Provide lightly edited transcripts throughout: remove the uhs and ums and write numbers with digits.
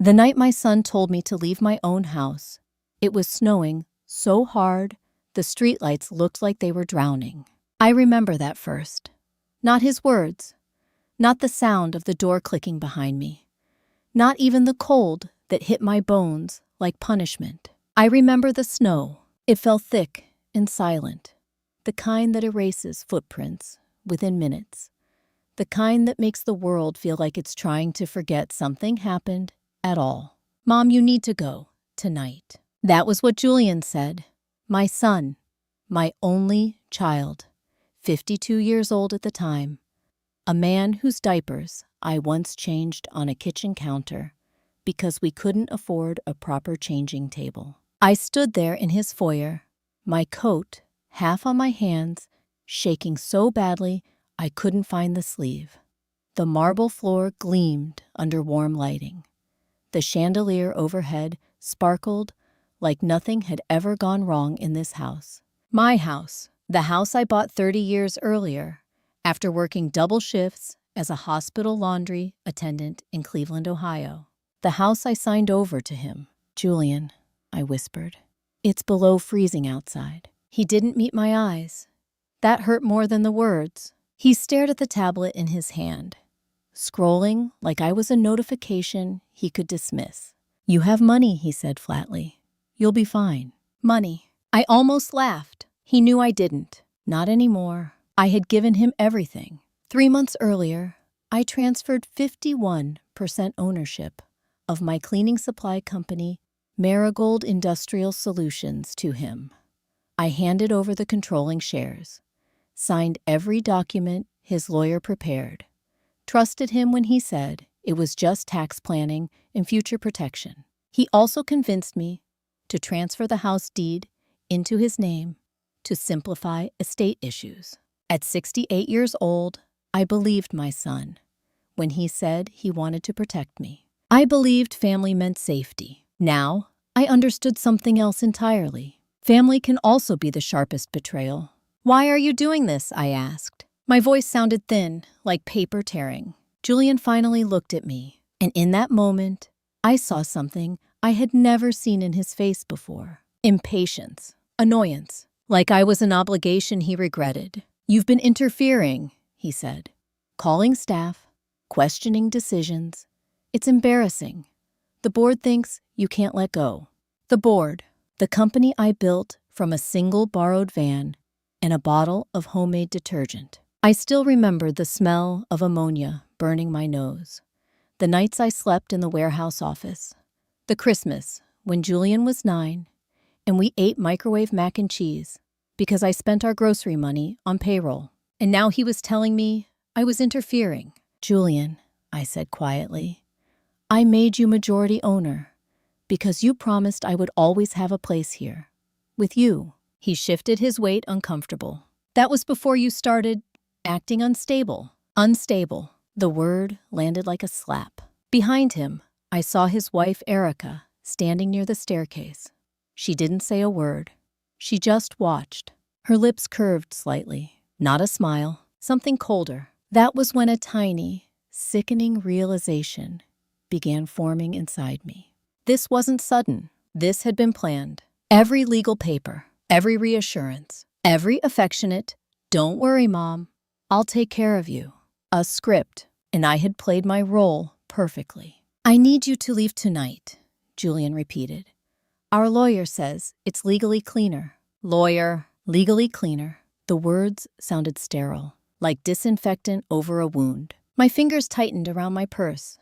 The night my son told me to leave my own house, it was snowing so hard the streetlights looked like they were drowning. I remember that first. Not his words, not the sound of the door clicking behind me, not even the cold that hit my bones like punishment. I remember the snow. It fell thick and silent, the kind that erases footprints within minutes, the kind that makes the world feel like it's trying to forget something happened at all. "Mom, you need to go tonight." That was what Julian said. My son, my only child, 52 years old at the time, a man whose diapers I once changed on a kitchen counter because we couldn't afford a proper changing table. I stood there in his foyer, my coat half on my hands, shaking so badly I couldn't find the sleeve. The marble floor gleamed under warm lighting. The chandelier overhead sparkled like nothing had ever gone wrong in this house. My house, the house I bought 30 years earlier, after working double shifts as a hospital laundry attendant in Cleveland, Ohio. The house I signed over to him. "Julian," I whispered. "It's below freezing outside." He didn't meet my eyes. That hurt more than the words. He stared at the tablet in his hand, scrolling like I was a notification he could dismiss. "You have money," he said flatly. "You'll be fine." Money. I almost laughed. He knew I didn't. Not anymore. I had given him everything. 3 months earlier, I transferred 51% ownership of my cleaning supply company, Marigold Industrial Solutions, to him. I handed over the controlling shares, signed every document his lawyer prepared, trusted him when he said it was just tax planning and future protection. He also convinced me to transfer the house deed into his name to simplify estate issues. At 68 years old, I believed my son when he said he wanted to protect me. I believed family meant safety. Now, I understood something else entirely. Family can also be the sharpest betrayal. "Why are you doing this?" I asked. My voice sounded thin, like paper tearing. Julian finally looked at me, and in that moment, I saw something I had never seen in his face before. Impatience, annoyance, like I was an obligation he regretted. "You've been interfering," he said, "calling staff, questioning decisions. It's embarrassing. The board thinks you can't let go." The board, the company I built from a single borrowed van and a bottle of homemade detergent. I still remember the smell of ammonia burning my nose, the nights I slept in the warehouse office, the Christmas when Julian was 9 and we ate microwave mac and cheese because I spent our grocery money on payroll. And now he was telling me I was interfering. "Julian," I said quietly, "I made you majority owner because you promised I would always have a place here. With you." He shifted his weight uncomfortable. "That was before you started acting unstable." Unstable. The word landed like a slap. Behind him, I saw his wife Erica standing near the staircase. She didn't say a word. She just watched. Her lips curved slightly. Not a smile, something colder. That was when a tiny, sickening realization began forming inside me. This wasn't sudden. This had been planned. Every legal paper, every reassurance, every affectionate, "Don't worry, Mom, I'll take care of you." A script, and I had played my role perfectly. "I need you to leave tonight," Julian repeated. "Our lawyer says it's legally cleaner." Lawyer, legally cleaner. The words sounded sterile, like disinfectant over a wound. My fingers tightened around my purse.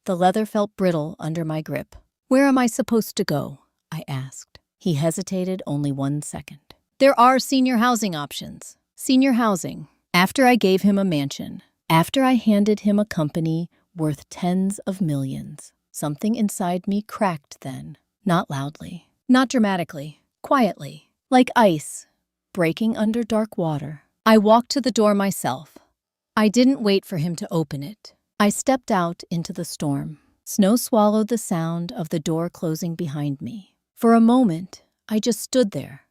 The leather felt brittle under my grip. "Where am I supposed to go?" I asked. He hesitated only 1 second. "There are senior housing options." Senior housing. After I gave him a mansion. After I handed him a company worth tens of millions. Something inside me cracked then. Not loudly. Not dramatically. Quietly. Like ice breaking under dark water. I walked to the door myself. I didn't wait for him to open it. I stepped out into the storm. Snow swallowed the sound of the door closing behind me. For a moment, I just stood there,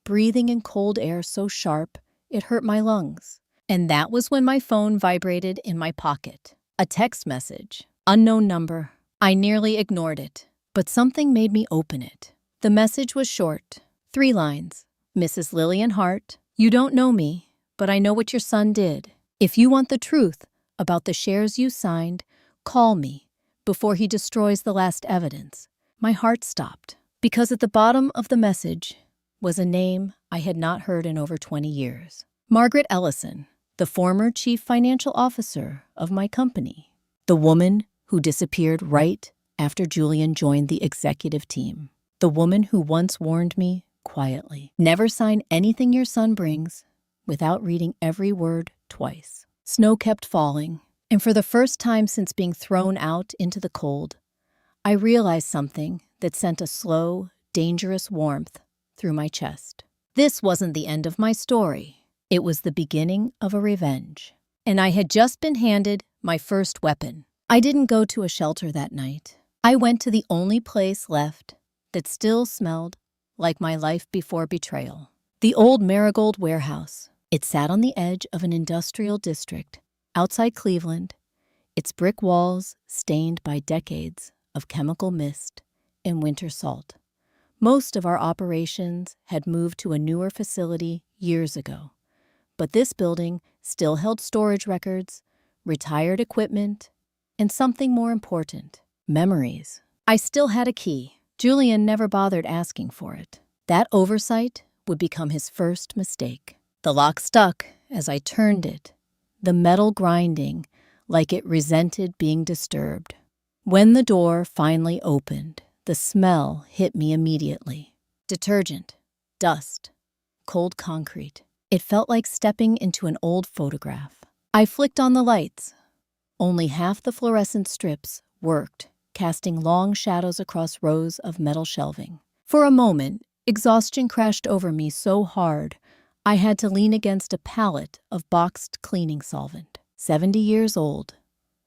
breathing in cold air so sharp it hurt my lungs. And that was when my phone vibrated in my pocket. A text message. Unknown number. I nearly ignored it, but something made me open it. The message was short, 3 lines. Mrs. Lillian Hart, you don't know me, but I know what your son did. If you want the truth about the shares you signed, call me before he destroys the last evidence. My heart stopped, because at the bottom of the message was a name I had not heard in over 20 years. Margaret Ellison, the former chief financial officer of my company. The woman who disappeared right after Julian joined the executive team. The woman who once warned me quietly, never sign anything your son brings without reading every word twice. Snow kept falling, and for the first time since being thrown out into the cold, I realized something that sent a slow, dangerous warmth through my chest. This wasn't the end of my story. It was the beginning of a revenge. And I had just been handed my first weapon. I didn't go to a shelter that night. I went to the only place left that still smelled like my life before betrayal. The old Marigold warehouse. It sat on the edge of an industrial district outside Cleveland, its brick walls stained by decades of chemical mist and winter salt. Most of our operations had moved to a newer facility years ago, but this building still held storage records, retired equipment, and something more important, memories. I still had a key. Julian never bothered asking for it. That oversight would become his first mistake. The lock stuck as I turned it, the metal grinding like it resented being disturbed. When the door finally opened, the smell hit me immediately. Detergent, dust, cold concrete. It felt like stepping into an old photograph. I flicked on the lights. Only half the fluorescent strips worked, casting long shadows across rows of metal shelving. For a moment, exhaustion crashed over me so hard, I had to lean against a pallet of boxed cleaning solvent. 70 years old,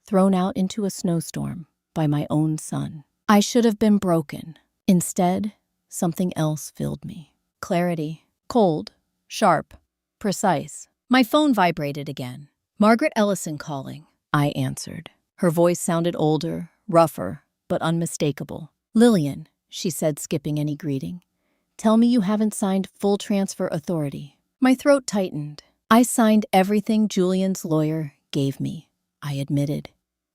thrown out into a snowstorm by my own son. I should have been broken. Instead, something else filled me. Clarity. Cold. Sharp. Precise. My phone vibrated again. Margaret Ellison calling. I answered. Her voice sounded older, rougher, but unmistakable. Lillian, she said, skipping any greeting. Tell me you haven't signed full transfer authority. My throat tightened. I signed everything Julian's lawyer gave me, I admitted.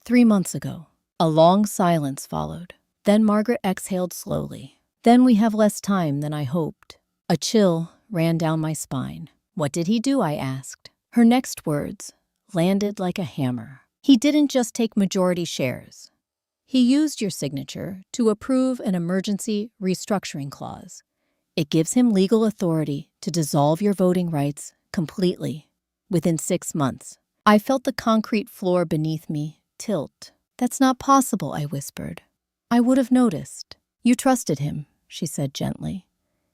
3 months ago. A long silence followed. Then Margaret exhaled slowly. Then we have less time than I hoped. A chill ran down my spine. What did he do? I asked. Her next words landed like a hammer. He didn't just take majority shares. He used your signature to approve an emergency restructuring clause. It gives him legal authority to dissolve your voting rights completely within 6 months. I felt the concrete floor beneath me tilt. That's not possible, I whispered. I would have noticed. You trusted him, she said gently.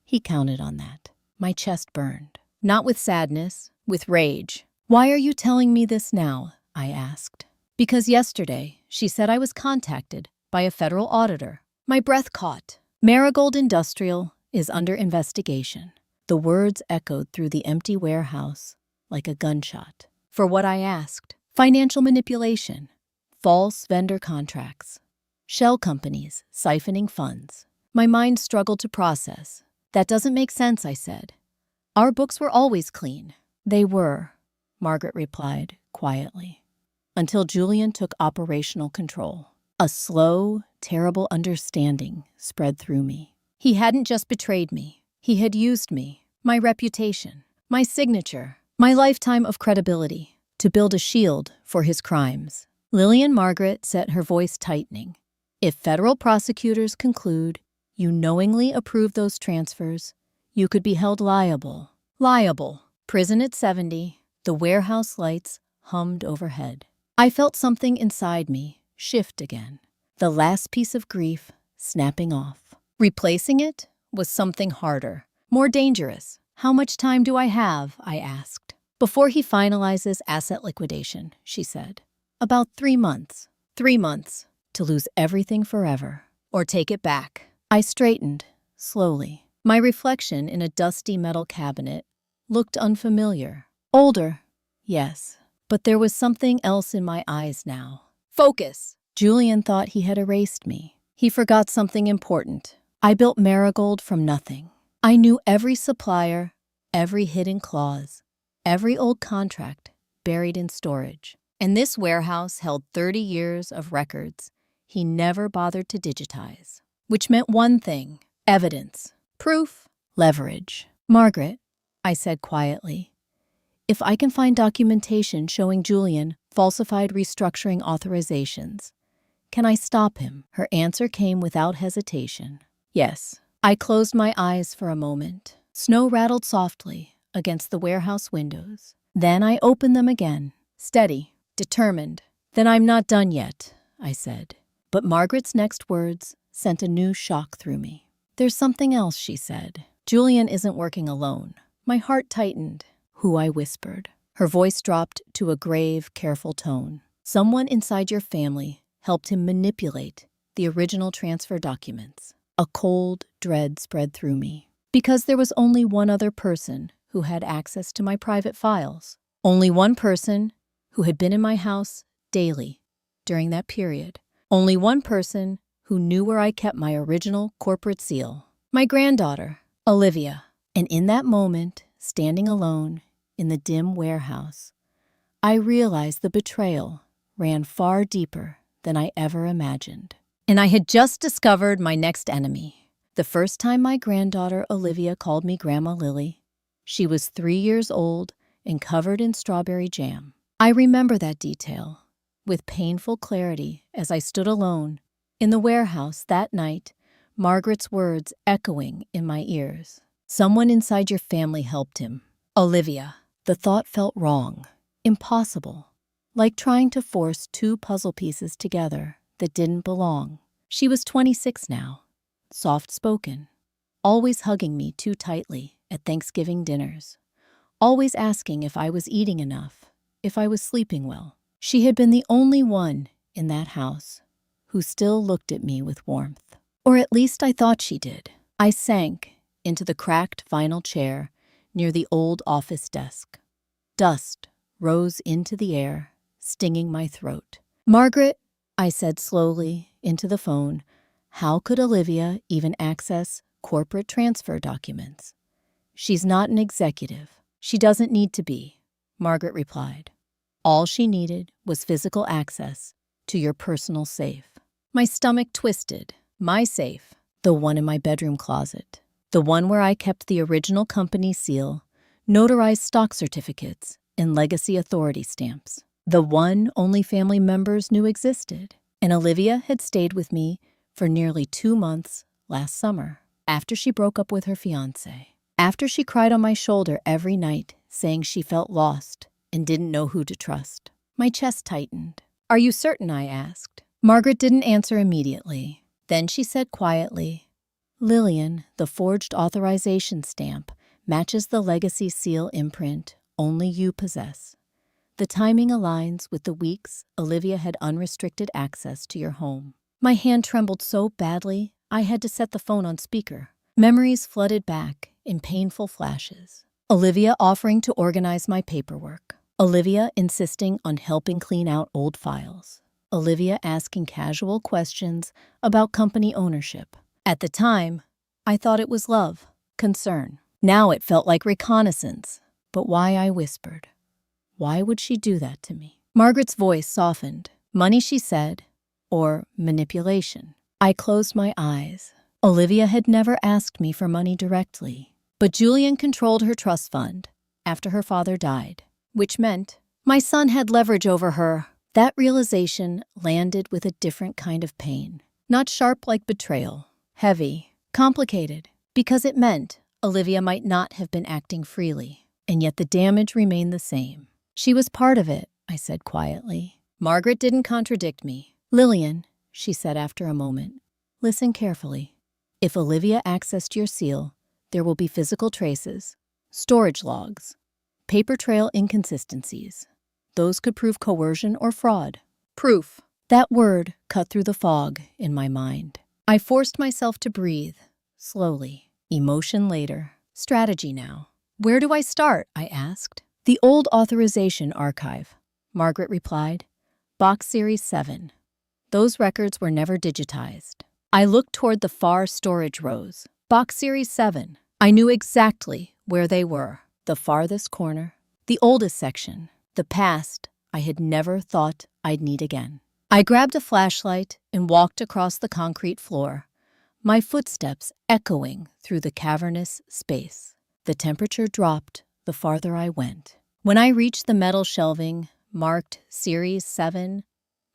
He counted on that. My chest burned. Not with sadness, with rage. Why are you telling me this now? I asked. Because yesterday, she said I was contacted by a federal auditor. My breath caught. Marigold Industrial is under investigation. The words echoed through the empty warehouse like a gunshot. For what I asked, financial manipulation, false vendor contracts, shell companies siphoning funds. My mind struggled to process. That doesn't make sense, I said. Our books were always clean. They were, Margaret replied quietly, until Julian took operational control. A slow, terrible understanding spread through me. He hadn't just betrayed me. He had used me, my reputation, my signature, my lifetime of credibility, to build a shield for his crimes. Lillian Margaret set her voice tightening. If federal prosecutors conclude you knowingly approved those transfers, you could be held liable. Liable. Prison at 70. The warehouse lights hummed overhead. I felt something inside me shift again. The last piece of grief snapping off. Replacing it was something harder, more dangerous. How much time do I have? I asked. Before he finalizes asset liquidation, she said. About 3 months. 3 months to lose everything forever or take it back. I straightened, slowly. My reflection in a dusty metal cabinet looked unfamiliar. Older, yes, but there was something else in my eyes now. Focus. Julian thought he had erased me. He forgot something important. I built Marigold from nothing. I knew every supplier, every hidden clause, every old contract buried in storage. And this warehouse held 30 years of records he never bothered to digitize. Which meant one thing: evidence, proof, leverage. Margaret, I said quietly, if I can find documentation showing Julian falsified restructuring authorizations, can I stop him? Her answer came without hesitation. Yes. I closed my eyes for a moment. Snow rattled softly against the warehouse windows. Then I opened them again, steady, determined. Then I'm not done yet, I said. But Margaret's next words sent a new shock through me. There's something else, she said. Julian isn't working alone. My heart tightened. Who? I whispered. Her voice dropped to a grave, careful tone. Someone inside your family helped him manipulate the original transfer documents. A cold dread spread through me. Because there was only one other person who had access to my private files. Only one person who had been in my house daily during that period. Only one person who knew where I kept my original corporate seal. My granddaughter, Olivia. And in that moment, standing alone in the dim warehouse, I realized the betrayal ran far deeper than I ever imagined. And I had just discovered my next enemy. The first time my granddaughter Olivia called me Grandma Lily, she was 3 years old and covered in strawberry jam. I remember that detail with painful clarity as I stood alone in the warehouse that night, Margaret's words echoing in my ears. Someone inside your family helped him. Olivia. The thought felt wrong, impossible, like trying to force two puzzle pieces together that didn't belong. She was 26 now, soft-spoken, always hugging me too tightly at Thanksgiving dinners, always asking if I was eating enough, if I was sleeping well. She had been the only one in that house who still looked at me with warmth. Or at least I thought she did. I sank into the cracked vinyl chair near the old office desk. Dust rose into the air, stinging my throat. Margaret, I said slowly into the phone, how could Olivia even access corporate transfer documents? She's not an executive. She doesn't need to be, Margaret replied. All she needed was physical access to your personal safe. My stomach twisted. My safe, the one in my bedroom closet, the one where I kept the original company seal, notarized stock certificates, and legacy authority stamps. The one only family members knew existed. And Olivia had stayed with me for nearly 2 months last summer, after she broke up with her fiancé. After she cried on my shoulder every night, saying she felt lost and didn't know who to trust. My chest tightened. Are you certain? I asked. Margaret didn't answer immediately. Then she said quietly, Lillian, the forged authorization stamp matches the legacy seal imprint only you possess. The timing aligns with the weeks Olivia had unrestricted access to your home. My hand trembled so badly, I had to set the phone on speaker. Memories flooded back in painful flashes. Olivia offering to organize my paperwork. Olivia insisting on helping clean out old files. Olivia asking casual questions about company ownership. At the time, I thought it was love, concern. Now it felt like reconnaissance. But why? I whispered. Why would she do that to me? Margaret's voice softened. Money, she said, or manipulation. I closed my eyes. Olivia had never asked me for money directly, but Julian controlled her trust fund after her father died, which meant my son had leverage over her. That realization landed with a different kind of pain. Not sharp like betrayal, heavy, complicated, because it meant Olivia might not have been acting freely, and yet the damage remained the same. She was part of it, I said quietly. Margaret didn't contradict me. Lillian, she said after a moment, listen carefully. If Olivia accessed your seal, there will be physical traces, storage logs, paper trail inconsistencies. Those could prove coercion or fraud. Proof. That word cut through the fog in my mind. I forced myself to breathe, slowly. Emotion later, strategy now. Where do I start? I asked. The old authorization archive, Margaret replied. Box Series 7. Those records were never digitized. I looked toward the far storage rows. Box Series 7. I knew exactly where they were. The farthest corner. The oldest section. The past I had never thought I'd need again. I grabbed a flashlight and walked across the concrete floor, my footsteps echoing through the cavernous space. The temperature dropped the farther I went. When I reached the metal shelving marked Series 7,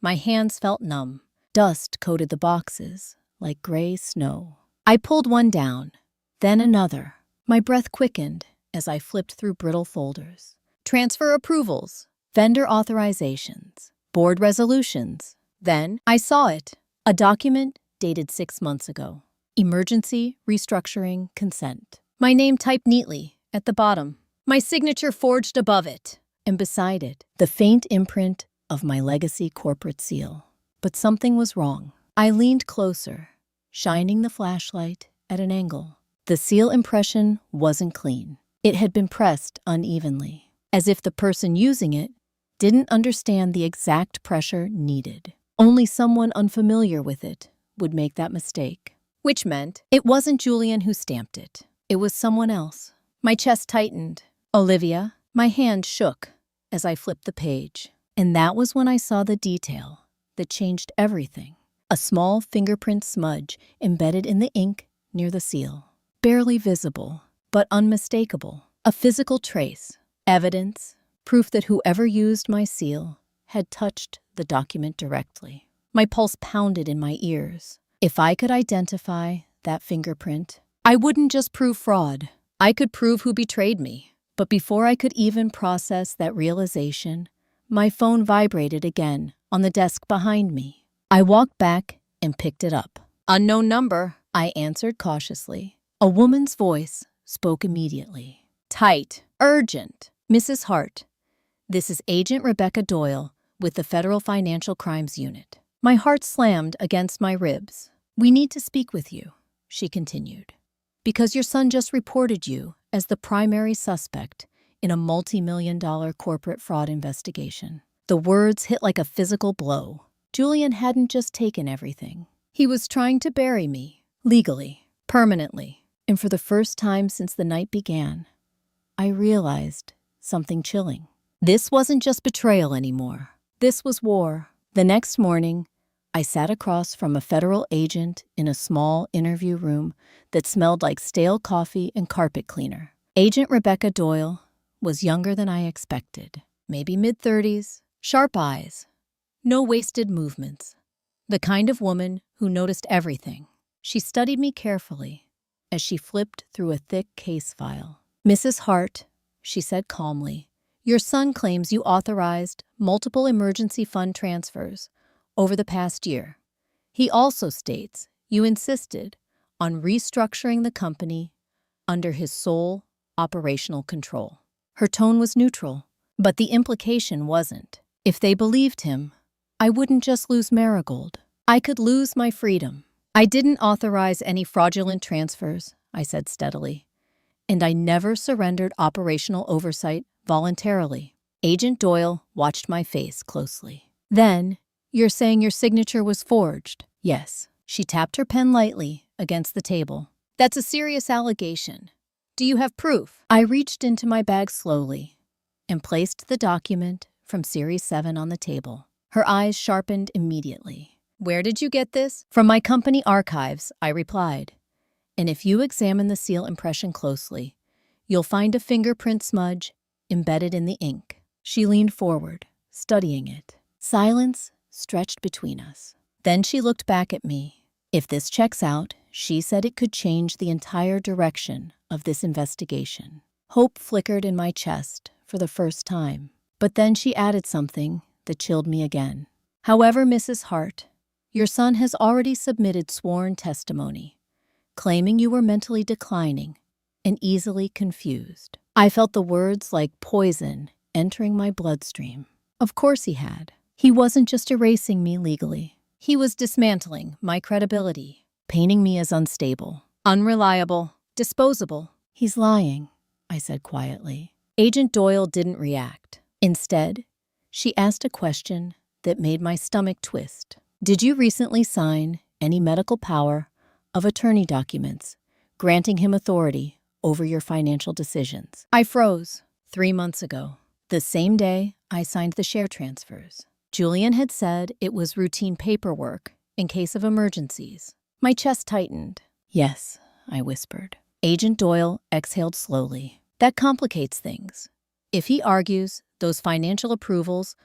my hands felt numb. Dust coated the boxes like gray snow. I pulled one down, then another. My breath quickened as I flipped through brittle folders. Transfer approvals, vendor authorizations, board resolutions. Then I saw it. A document dated 6 months ago. Emergency restructuring consent. My name typed neatly at the bottom. My signature forged above it. And beside it, the faint imprint of my legacy corporate seal. But something was wrong. I leaned closer, shining the flashlight at an angle. The seal impression wasn't clean. It had been pressed unevenly, as if the person using it didn't understand the exact pressure needed. Only someone unfamiliar with it would make that mistake. Which meant it wasn't Julian who stamped it. It was someone else. My chest tightened. Olivia. My hand shook as I flipped the page. And that was when I saw the detail that changed everything. A small fingerprint smudge embedded in the ink near the seal. Barely visible, but unmistakable. A physical trace. Evidence. Proof that whoever used my seal had touched the document directly. My pulse pounded in my ears. If I could identify that fingerprint, I wouldn't just prove fraud. I could prove who betrayed me. But before I could even process that realization, my phone vibrated again on the desk behind me. I walked back and picked it up. Unknown number, I answered cautiously. A woman's voice spoke immediately. Tight, urgent. Mrs. Hart, this is Agent Rebecca Doyle with the Federal Financial Crimes Unit. My heart slammed against my ribs. We need to speak with you, she continued, because your son just reported you as the primary suspect in a multi-million-dollar corporate fraud investigation. The words hit like a physical blow. Julian hadn't just taken everything. He was trying to bury me, legally, permanently. And for the first time since the night began, I realized something chilling. This wasn't just betrayal anymore. This was war. The next morning, I sat across from a federal agent in a small interview room that smelled like stale coffee and carpet cleaner. Agent Rebecca Doyle was younger than I expected. Maybe mid-30s, sharp eyes, no wasted movements. The kind of woman who noticed everything. She studied me carefully as she flipped through a thick case file. Mrs. Hart, she said calmly, your son claims you authorized multiple emergency fund transfers over the past year. He also states you insisted on restructuring the company under his sole operational control. Her tone was neutral, but the implication wasn't. If they believed him, I wouldn't just lose Marigold. I could lose my freedom. I didn't authorize any fraudulent transfers, I said steadily. And I never surrendered operational oversight voluntarily. Agent Doyle watched my face closely. Then, you're saying your signature was forged? Yes. She tapped her pen lightly against the table. That's a serious allegation. Do you have proof? I reached into my bag slowly and placed the document from Series 7 on the table. Her eyes sharpened immediately. Where did you get this? From my company archives, I replied. And if you examine the seal impression closely, you'll find a fingerprint smudge embedded in the ink. She leaned forward, studying it. Silence stretched between us. Then she looked back at me. If this checks out, she said it could change the entire direction of this investigation. Hope flickered in my chest for the first time. But then she added something that chilled me again. However, Mrs. Hart, your son has already submitted sworn testimony, claiming you were mentally declining and easily confused. I felt the words like poison entering my bloodstream. Of course he had. He wasn't just erasing me legally. He was dismantling my credibility, painting me as unstable, unreliable, disposable. He's lying, I said quietly. Agent Doyle didn't react. Instead, she asked a question that made my stomach twist. Did you recently sign any medical power of attorney documents granting him authority over your financial decisions? I froze. 3 months ago, the same day I signed the share transfers. Julian had said it was routine paperwork in case of emergencies. My chest tightened. Yes, I whispered. Agent Doyle exhaled slowly. That complicates things. If he argues those financial approvals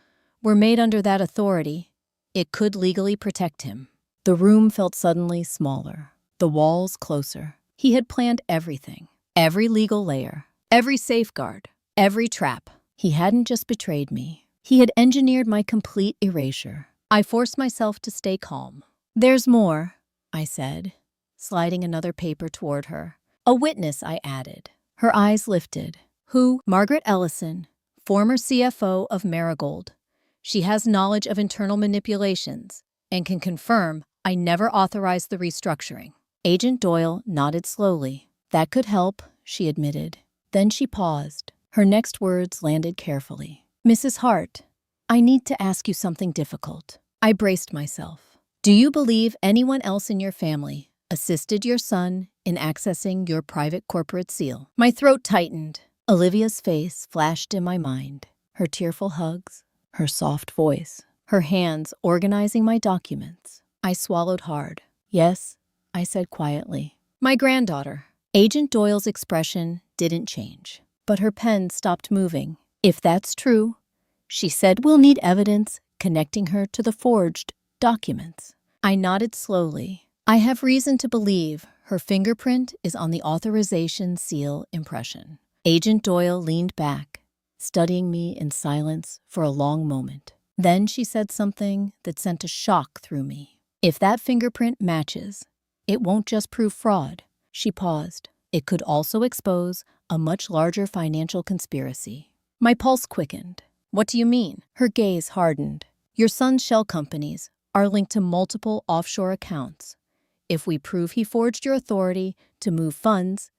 were made under that authority, it could legally protect him. The room felt suddenly smaller, the walls closer. He had planned everything, every legal layer, every safeguard, every trap. He hadn't just betrayed me. He had engineered my complete erasure. I forced myself to stay calm. There's more, I said, sliding another paper toward her. A witness, I added. Her eyes lifted. Who? Margaret Ellison, former CFO of Marigold. She has knowledge of internal manipulations and can confirm I never authorized the restructuring. Agent Doyle nodded slowly. That could help, she admitted. Then she paused. Her next words landed carefully. Mrs. Hart, I need to ask you something difficult. I braced myself. Do you believe anyone else in your family assisted your son in accessing your private corporate seal? My throat tightened. Olivia's face flashed in my mind. Her tearful hugs, her soft voice, her hands organizing my documents. I swallowed hard. Yes, I said quietly. My granddaughter. Agent Doyle's expression didn't change, but her pen stopped moving. If that's true, she said, we'll need evidence connecting her to the forged documents. I nodded slowly. I have reason to believe her fingerprint is on the authorization seal impression. Agent Doyle leaned back, studying me in silence for a long moment. Then she said something that sent a shock through me. If that fingerprint matches, it won't just prove fraud. She paused. It could also expose a much larger financial conspiracy. My pulse quickened. What do you mean? Her gaze hardened. Your son's shell companies are linked to multiple offshore accounts. If we prove he forged your authority to move funds,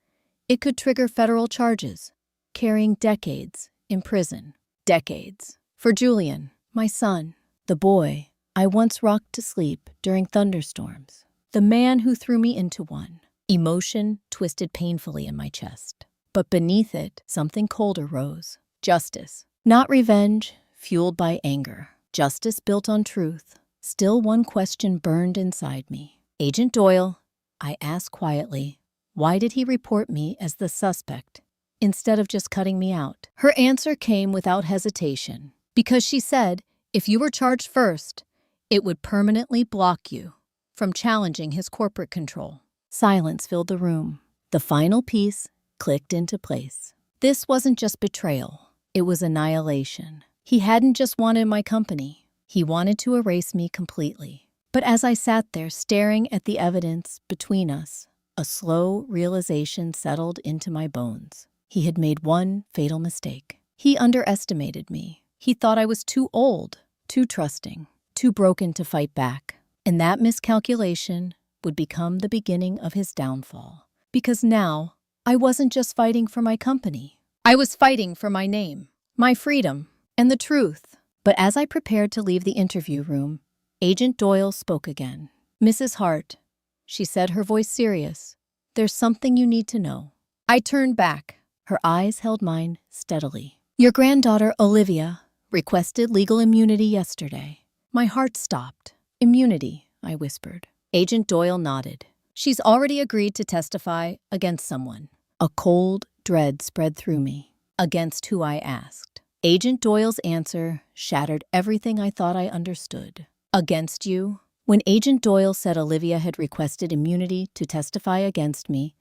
it could trigger federal charges, carrying decades in prison. Decades. For Julian, my son, the boy I once rocked to sleep during thunderstorms, the man who threw me into one. Emotion twisted painfully in my chest. But beneath it, something colder rose. Justice. Not revenge, fueled by anger. Justice built on truth. Still, one question burned inside me. Agent Doyle, I asked quietly, why did he report me as the suspect instead of just cutting me out? Her answer came without hesitation. Because she said, if you were charged first, it would permanently block you from challenging his corporate control. Silence filled the room. The final piece clicked into place. This wasn't just betrayal. It was annihilation. He hadn't just wanted my company. He wanted to erase me completely. But as I sat there staring at the evidence between us, a slow realization settled into my bones. He had made one fatal mistake. He underestimated me. He thought I was too old, too trusting, too broken to fight back. And that miscalculation would become the beginning of his downfall. Because now, I wasn't just fighting for my company. I was fighting for my name, my freedom, and the truth. But as I prepared to leave the interview room, Agent Doyle spoke again. Mrs. Hart, she said, her voice serious, there's something you need to know. I turned back. Her eyes held mine steadily. Your granddaughter, Olivia, requested legal immunity yesterday. My heart stopped. Immunity, I whispered. Agent Doyle nodded. She's already agreed to testify against someone. A cold dread spread through me. Against who, I asked. Agent Doyle's answer shattered everything I thought I understood. Against you? When Agent Doyle said Olivia had requested immunity to testify against me,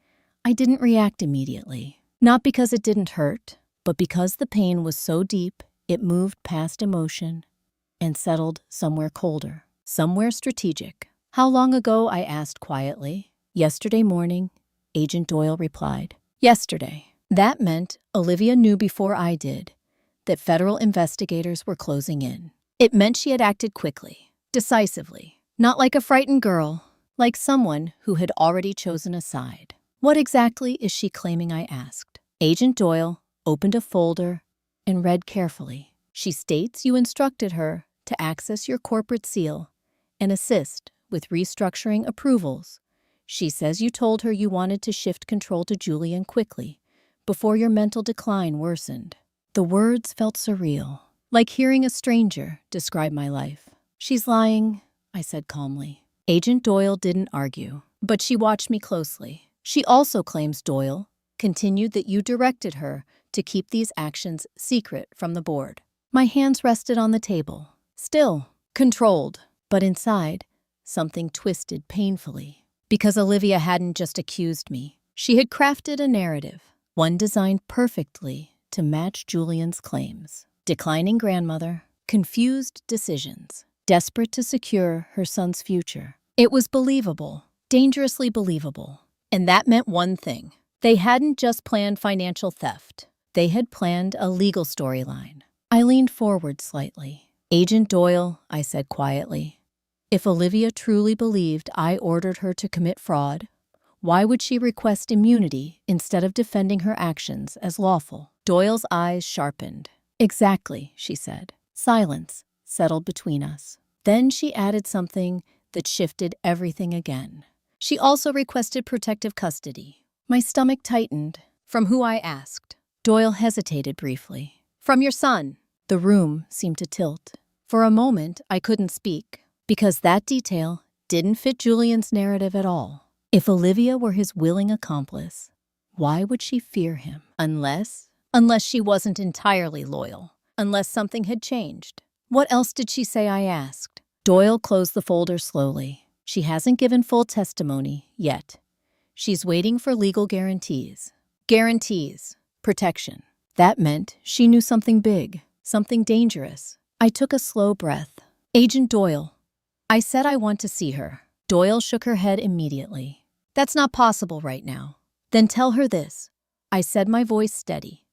I didn't react immediately. Not because it didn't hurt, but because the pain was so deep it moved past emotion and settled somewhere colder, somewhere strategic. How long ago? I asked quietly. Yesterday morning, Agent Doyle replied. Yesterday. That meant Olivia knew before I did that federal investigators were closing in. It meant she had acted quickly, decisively, not like a frightened girl, like someone who had already chosen a side. What exactly is she claiming? I asked. Agent Doyle opened a folder and read carefully. She states you instructed her to access your corporate seal and assist with restructuring approvals. She says you told her you wanted to shift control to Julian quickly, before your mental decline worsened. The words felt surreal, like hearing a stranger describe my life. She's lying, I said calmly. Agent Doyle didn't argue, but she watched me closely. She also claims Doyle continued that you directed her to keep these actions secret from the board. My hands rested on the table, still controlled, but inside, something twisted painfully. Because Olivia hadn't just accused me, she had crafted a narrative, one designed perfectly to match Julian's claims. Declining grandmother, confused decisions, desperate to secure her son's future. It was believable, dangerously believable. And that meant one thing. They hadn't just planned financial theft. They had planned a legal storyline. I leaned forward slightly. Agent Doyle, I said quietly, if Olivia truly believed I ordered her to commit fraud, why would she request immunity instead of defending her actions as lawful? Doyle's eyes sharpened. Exactly, she said. Silence settled between us. Then she added something that shifted everything again. She also requested protective custody. My stomach tightened. From who, I asked. Doyle hesitated briefly. From your son. The room seemed to tilt. For a moment, I couldn't speak, because that detail didn't fit Julian's narrative at all. If Olivia were his willing accomplice, why would she fear him? Unless she wasn't entirely loyal. Unless something had changed. What else did she say, I asked. Doyle closed the folder slowly. She hasn't given full testimony yet. She's waiting for legal guarantees. Guarantees. Protection. That meant she knew something big, something dangerous. I took a slow breath. Agent Doyle. I said I want to see her. Doyle shook her head immediately. That's not possible right now. Then tell her this. I said, my voice steady.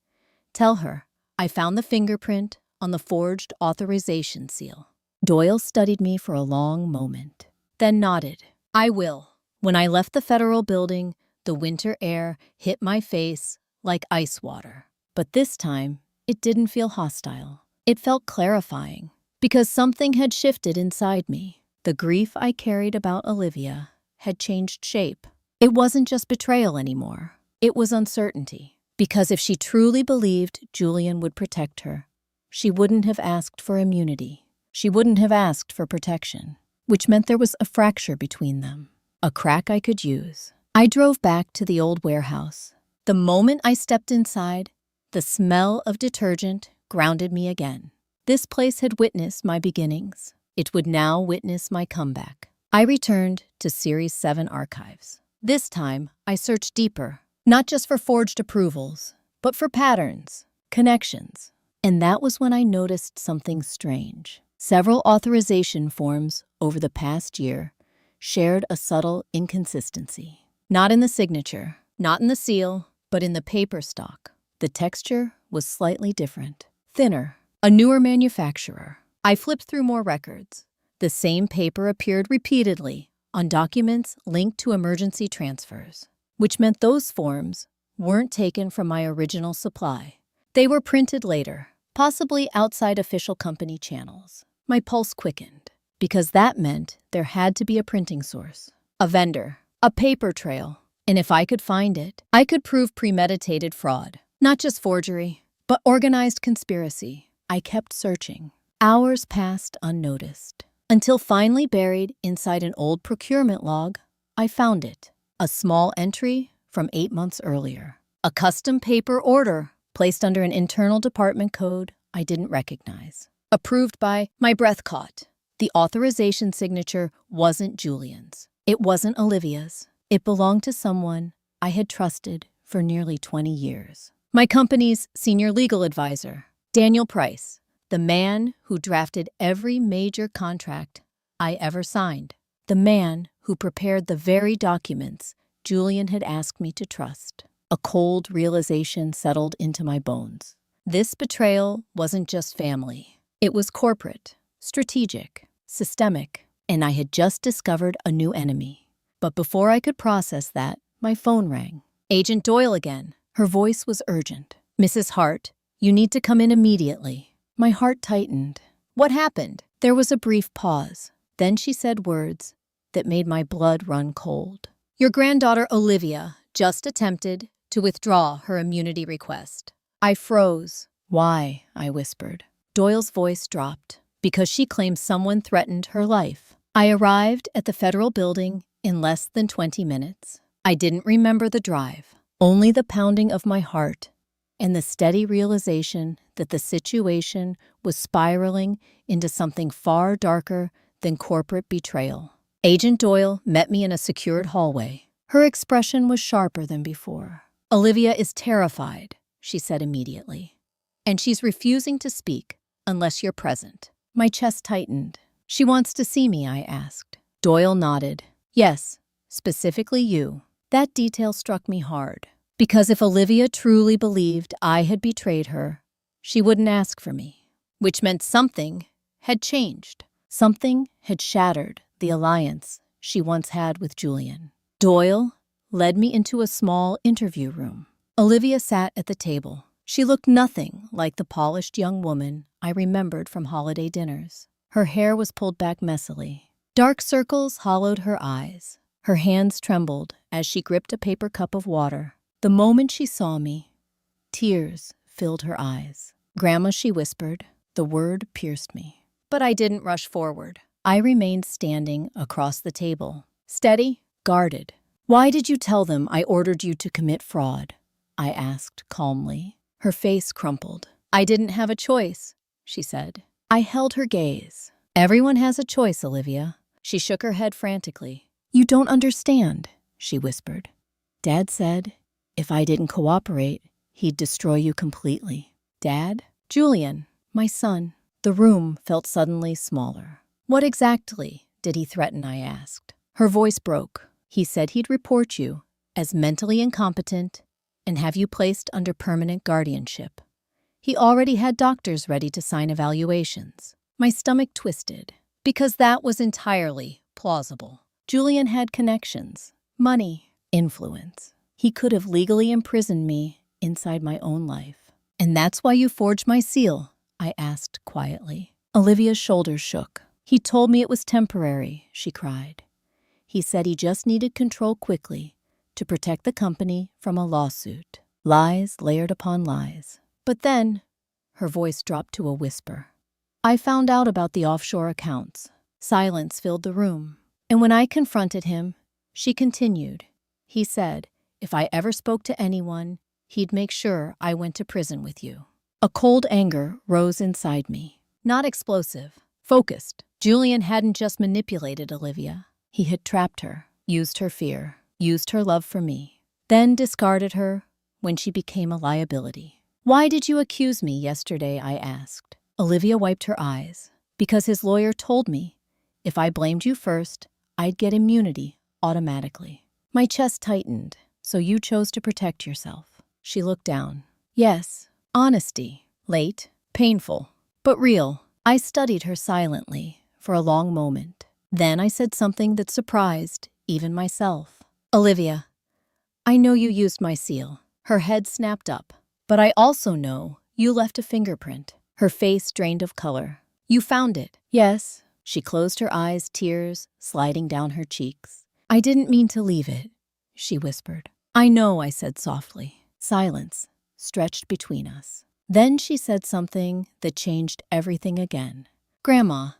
Tell her I found the fingerprint on the forged authorization seal. Doyle studied me for a long moment, then nodded. I will. When I left the federal building, the winter air hit my face like ice water. But this time, it didn't feel hostile. It felt clarifying, because something had shifted inside me. The grief I carried about Olivia had changed shape. It wasn't just betrayal anymore. It was uncertainty. Because if she truly believed Julian would protect her, she wouldn't have asked for immunity. She wouldn't have asked for protection, which meant there was a fracture between them, a crack I could use. I drove back to the old warehouse. The moment I stepped inside, the smell of detergent grounded me again. This place had witnessed my beginnings. It would now witness my comeback. I returned to Series 7 archives. This time, I searched deeper, not just for forged approvals, but for patterns, connections. And that was when I noticed something strange. Several authorization forms over the past year shared a subtle inconsistency. Not in the signature, not in the seal, but in the paper stock. The texture was slightly different, thinner, a newer manufacturer. I flipped through more records. The same paper appeared repeatedly on documents linked to emergency transfers, which meant those forms weren't taken from my original supply. They were printed later, possibly outside official company channels. My pulse quickened, because that meant there had to be a printing source, a vendor, a paper trail. And if I could find it, I could prove premeditated fraud. Not just forgery, but organized conspiracy. I kept searching. Hours passed unnoticed, until finally buried inside an old procurement log, I found it. A small entry from 8 months earlier. A custom paper order placed under an internal department code I didn't recognize. Approved by, my breath caught. The authorization signature wasn't Julian's. It wasn't Olivia's. It belonged to someone I had trusted for nearly 20 years. My company's senior legal advisor, Daniel Price, the man who drafted every major contract I ever signed. The man who prepared the very documents Julian had asked me to trust. A cold realization settled into my bones. This betrayal wasn't just family. It was corporate, strategic, systemic, and I had just discovered a new enemy. But before I could process that, my phone rang. Agent Doyle again. Her voice was urgent. Mrs. Hart, you need to come in immediately. My heart tightened. What happened? There was a brief pause. Then she said words that made my blood run cold. Your granddaughter Olivia just attempted to withdraw her immunity request. I froze. Why? I whispered. Doyle's voice dropped. Because she claims someone threatened her life. I arrived at the federal building in less than 20 minutes. I didn't remember the drive, only the pounding of my heart and the steady realization that the situation was spiraling into something far darker than corporate betrayal. Agent Doyle met me in a secured hallway. Her expression was sharper than before. Olivia is terrified, she said immediately. And she's refusing to speak unless you're present. My chest tightened. She wants to see me, I asked. Doyle nodded. Yes, specifically you. That detail struck me hard. Because if Olivia truly believed I had betrayed her, she wouldn't ask for me. Which meant something had changed. Something had shattered the alliance she once had with Julian. Doyle led me into a small interview room. Olivia sat at the table. She looked nothing like the polished young woman I remembered from holiday dinners. Her hair was pulled back messily. Dark circles hollowed her eyes. Her hands trembled as she gripped a paper cup of water. The moment she saw me, tears filled her eyes. Grandma, she whispered. The word pierced me. But I didn't rush forward. I remained standing across the table, steady, guarded. Why did you tell them I ordered you to commit fraud? I asked calmly. Her face crumpled. I didn't have a choice, she said. I held her gaze. Everyone has a choice, Olivia. She shook her head frantically. You don't understand, she whispered. Dad said, if I didn't cooperate, he'd destroy you completely. Dad? Julian, my son. The room felt suddenly smaller. What exactly did he threaten? I asked. Her voice broke. He said he'd report you as mentally incompetent and have you placed under permanent guardianship. He already had doctors ready to sign evaluations. My stomach twisted, because that was entirely plausible. Julian had connections, money, influence. He could have legally imprisoned me inside my own life. And that's why you forged my seal? I asked quietly. Olivia's shoulders shook. He told me it was temporary, she cried. He said he just needed control quickly to protect the company from a lawsuit. Lies layered upon lies. But then, her voice dropped to a whisper. I found out about the offshore accounts. Silence filled the room. And when I confronted him, she continued. He said, if I ever spoke to anyone, he'd make sure I went to prison with you. A cold anger rose inside me. Not explosive, focused. Julian hadn't just manipulated Olivia. He had trapped her, used her fear, used her love for me, then discarded her when she became a liability. Why did you accuse me yesterday? I asked. Olivia wiped her eyes. Because his lawyer told me if I blamed you first, I'd get immunity automatically. My chest tightened. So you chose to protect yourself. She looked down. Yes, honesty. Late, painful, but real. I studied her silently for a long moment. Then I said something that surprised even myself. Olivia, I know you used my seal. Her head snapped up. But I also know you left a fingerprint. Her face drained of color. You found it. Yes. She closed her eyes, tears sliding down her cheeks. I didn't mean to leave it, she whispered. I know, I said softly. Silence stretched between us. Then she said something that changed everything again. Grandma,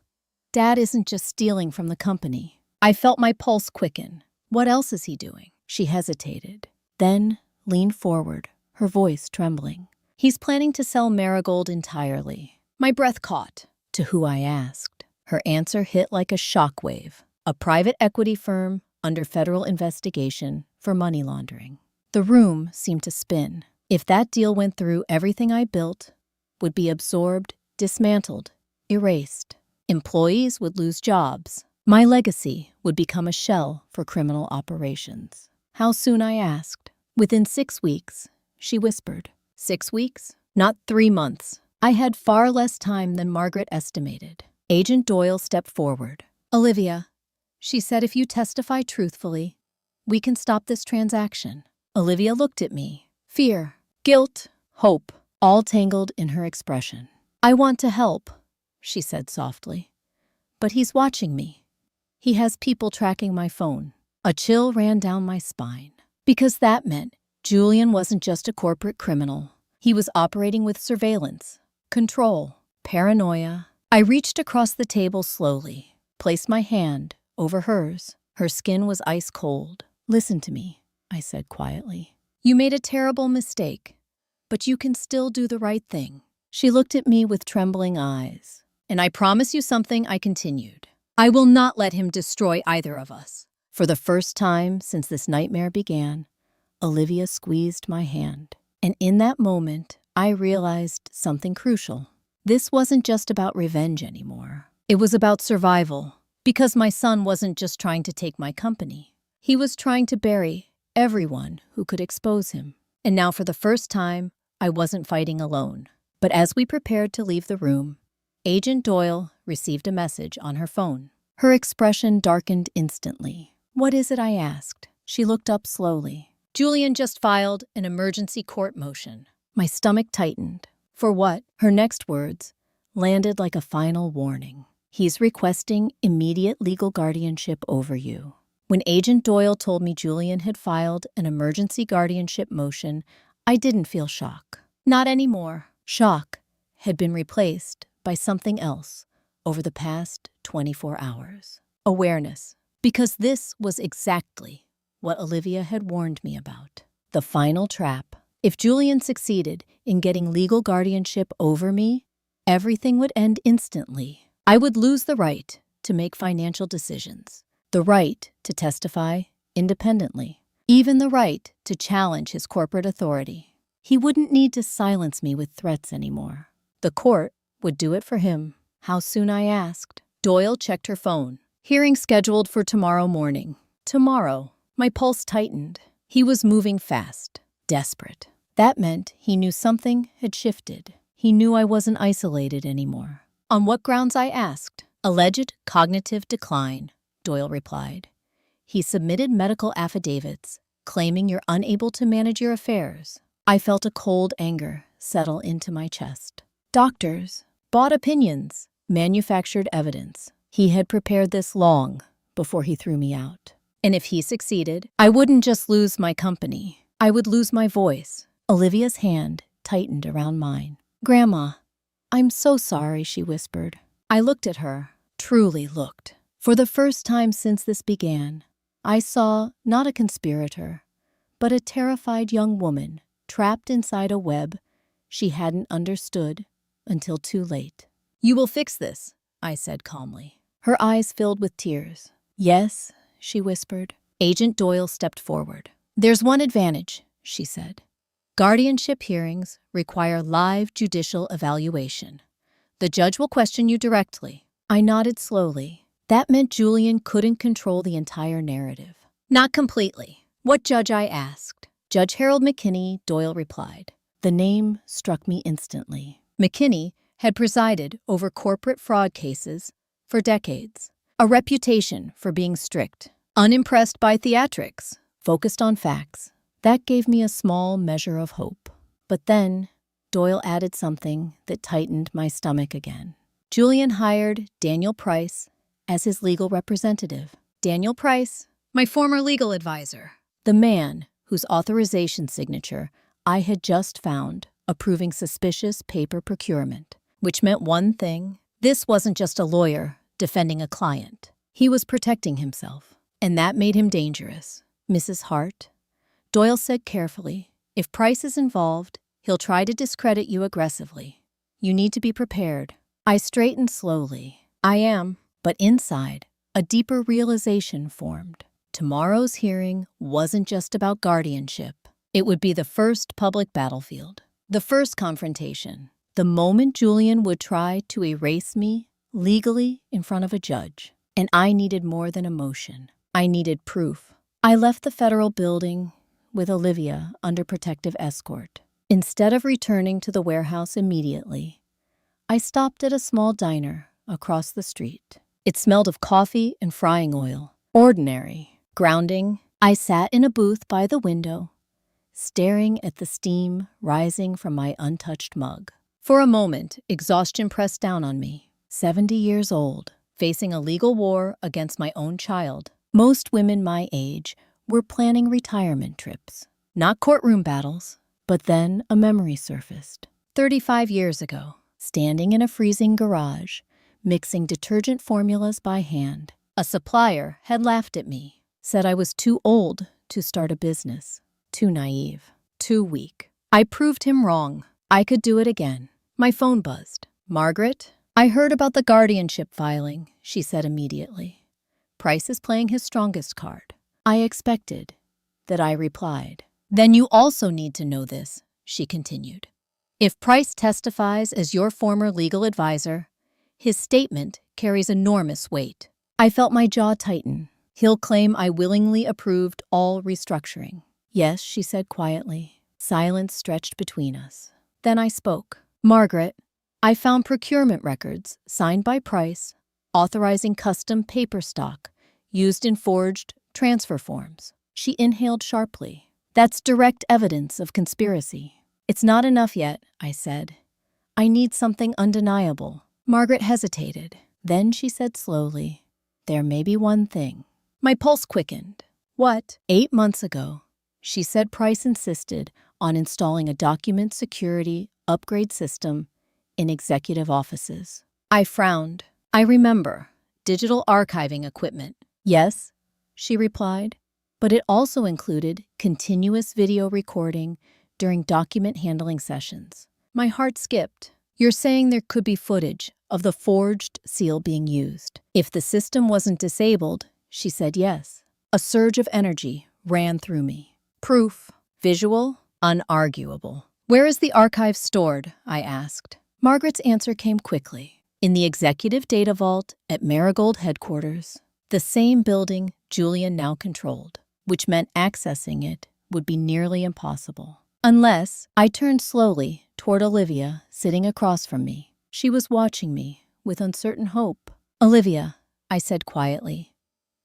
Dad isn't just stealing from the company. I felt my pulse quicken. What else is he doing? She hesitated, then leaned forward, her voice trembling. He's planning to sell Marigold entirely. My breath caught. To who? I asked. Her answer hit like a shockwave. A private equity firm under federal investigation for money laundering. The room seemed to spin. If that deal went through, everything I built would be absorbed, dismantled, erased. Employees would lose jobs. My legacy would become a shell for criminal operations. How soon? I asked. Within 6 weeks, she whispered. 6 weeks? Not 3 months. I had far less time than Margaret estimated. Agent Doyle stepped forward. Olivia, she said, if you testify truthfully, we can stop this transaction. Olivia looked at me. Fear, guilt, hope, all tangled in her expression. I want to help, she said softly. But he's watching me. He has people tracking my phone. A chill ran down my spine. Because that meant Julian wasn't just a corporate criminal. He was operating with surveillance, control, paranoia. I reached across the table slowly, placed my hand over hers. Her skin was ice cold. "Listen to me," I said quietly. "You made a terrible mistake, but you can still do the right thing." She looked at me with trembling eyes. "And I promise you something," I continued. "I will not let him destroy either of us." For the first time since this nightmare began, Olivia squeezed my hand. And in that moment, I realized something crucial. This wasn't just about revenge anymore. It was about survival. Because my son wasn't just trying to take my company. He was trying to bury everyone who could expose him. And now for the first time, I wasn't fighting alone. But as we prepared to leave the room, Agent Doyle received a message on her phone. Her expression darkened instantly. "What is it?" I asked. She looked up slowly. "Julian just filed an emergency court motion." My stomach tightened. "For what?" Her next words landed like a final warning. "He's requesting immediate legal guardianship over you." When Agent Doyle told me Julian had filed an emergency guardianship motion, I didn't feel shock. Not anymore. Shock had been replaced by something else over the past 24 hours. Awareness. Because this was exactly what Olivia had warned me about. The final trap. If Julian succeeded in getting legal guardianship over me, everything would end instantly. I would lose the right to make financial decisions, the right to testify independently, even the right to challenge his corporate authority. He wouldn't need to silence me with threats anymore. The court would do it for him. How soon, I asked. Doyle checked her phone. "Hearing scheduled for tomorrow morning." Tomorrow. My pulse tightened. He was moving fast, desperate. That meant he knew something had shifted. He knew I wasn't isolated anymore. "On what grounds?" I asked. "Alleged cognitive decline," Doyle replied. "He submitted medical affidavits claiming you're unable to manage your affairs." I felt a cold anger settle into my chest. Doctors, bought opinions, manufactured evidence. He had prepared this long before he threw me out. And if he succeeded, I wouldn't just lose my company. I would lose my voice. Olivia's hand tightened around mine. "Grandma, I'm so sorry," she whispered. I looked at her, truly looked. For the first time since this began, I saw not a conspirator, but a terrified young woman trapped inside a web she hadn't understood until too late. "You will fix this," I said calmly. Her eyes filled with tears. "Yes," she whispered. Agent Doyle stepped forward. "There's one advantage," she said. "Guardianship hearings require live judicial evaluation. The judge will question you directly." I nodded slowly. That meant Julian couldn't control the entire narrative. "Not completely." "What judge?" I asked. "Judge Harold McKinney," Doyle replied. The name struck me instantly. McKinney had presided over corporate fraud cases for decades. A reputation for being strict, unimpressed by theatrics, focused on facts. That gave me a small measure of hope. But then, Doyle added something that tightened my stomach again. Julian hired Daniel Price as his legal representative. Daniel Price, my former legal advisor. The man whose authorization signature I had just found approving suspicious paper procurement. Which meant one thing. This wasn't just a lawyer defending a client. He was protecting himself. And that made him dangerous. "Mrs. Hart," Doyle said carefully, "if Price is involved, he'll try to discredit you aggressively. You need to be prepared." I straightened slowly. "I am." But inside, a deeper realization formed. Tomorrow's hearing wasn't just about guardianship. It would be the first public battlefield. The first confrontation. The moment Julian would try to erase me legally in front of a judge. And I needed more than emotion. I needed proof. I left the federal building with Olivia under protective escort. Instead of returning to the warehouse immediately, I stopped at a small diner across the street. It smelled of coffee and frying oil. Ordinary, grounding. I sat in a booth by the window, staring at the steam rising from my untouched mug. For a moment, exhaustion pressed down on me. 70 years old, facing a legal war against my own child. Most women my age were planning retirement trips. Not courtroom battles. But then a memory surfaced. 35 years ago, standing in a freezing garage, mixing detergent formulas by hand, a supplier had laughed at me, said I was too old to start a business, too naive, too weak. I proved him wrong. I could do it again. My phone buzzed. "Margaret, I heard about the guardianship filing," she said immediately. "Price is playing his strongest card." I expected that I replied. "Then you also need to know this," she continued. "If Price testifies as your former legal advisor, his statement carries enormous weight." I felt my jaw tighten. "He'll claim I willingly approved all restructuring." "Yes," she said quietly. Silence stretched between us. Then I spoke. "Margaret, I found procurement records signed by Price authorizing custom paper stock used in forged transfer forms." She inhaled sharply. "That's direct evidence of conspiracy." "It's not enough yet," I said. "I need something undeniable." Margaret hesitated. Then she said slowly, "There may be one thing." My pulse quickened. "What?" 8 months ago, she said Price insisted on installing a document security upgrade system in executive offices. I frowned. "I remember. Digital archiving equipment." "Yes," she replied. "But it also included continuous video recording during document handling sessions." My heart skipped. "You're saying there could be footage of the forged seal being used?" "If the system wasn't disabled," she said yes. A surge of energy ran through me. "Proof? Visual? Unarguable." "Where is the archive stored?" I asked. Margaret's answer came quickly. "In the executive data vault at Marigold headquarters, the same building Julian now controlled, which meant accessing it would be nearly impossible. Unless—" I turned slowly toward Olivia, sitting across from me. She was watching me with uncertain hope. "Olivia," I said quietly,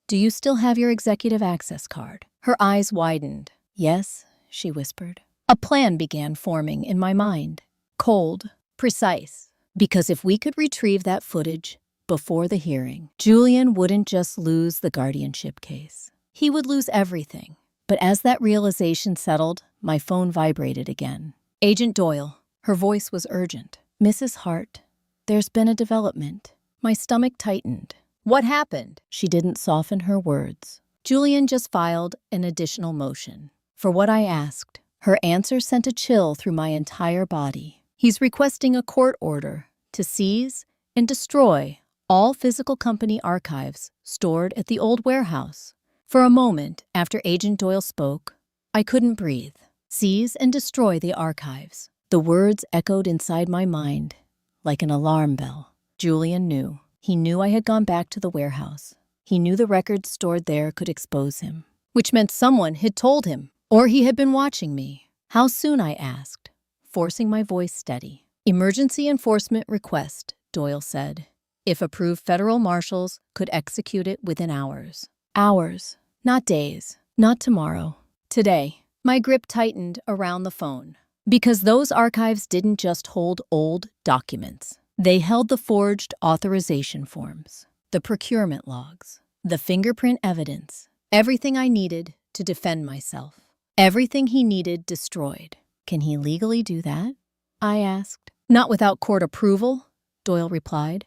"do you still have your executive access card?" Her eyes widened. "Yes," she whispered. A plan began forming in my mind. Cold, precise. Because if we could retrieve that footage before the hearing, Julian wouldn't just lose the guardianship case. He would lose everything. But as that realization settled, my phone vibrated again. "Agent Doyle." Her voice was urgent. "Mrs. Hart, there's been a development." My stomach tightened. "What happened?" She didn't soften her words. "Julian just filed an additional motion for what I asked." Her answer sent a chill through my entire body. "He's requesting a court order to seize and destroy all physical company archives stored at the old warehouse." For a moment after Agent Doyle spoke, I couldn't breathe. "Seize and destroy the archives." The words echoed inside my mind like an alarm bell. Julian knew. He knew I had gone back to the warehouse. He knew the records stored there could expose him, which meant someone had told him, or he had been watching me. "How soon?" I asked, forcing my voice steady. "Emergency enforcement request," Doyle said. "If approved, federal marshals could execute it within hours." Hours, not days, not tomorrow. Today. My grip tightened around the phone. Because those archives didn't just hold old documents. They held the forged authorization forms, the procurement logs, the fingerprint evidence, everything I needed to defend myself. Everything he needed destroyed. "Can he legally do that?" I asked. "Not without court approval," Doyle replied.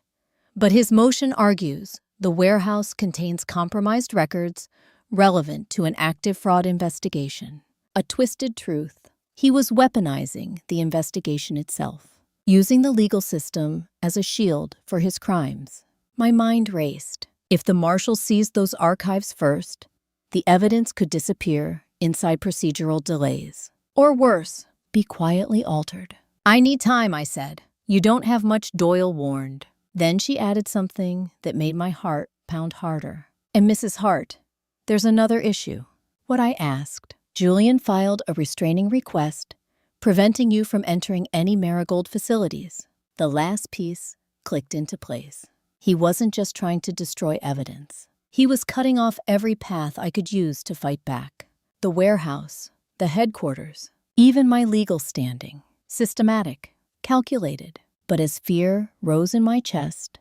"But his motion argues the warehouse contains compromised records relevant to an active fraud investigation." A twisted truth. He was weaponizing the investigation itself, using the legal system as a shield for his crimes. My mind raced. If the marshals seized those archives first, the evidence could disappear inside procedural delays. Or worse, be quietly altered. "I need time," I said. "You don't have much," Doyle warned. Then she added something that made my heart pound harder. "And Mrs. Hart, there's another issue." What I asked. "Julian filed a restraining request preventing you from entering any Marigold facilities." The last piece clicked into place. He wasn't just trying to destroy evidence. He was cutting off every path I could use to fight back. The warehouse, the headquarters, even my legal standing. Systematic, calculated. But as fear rose in my chest,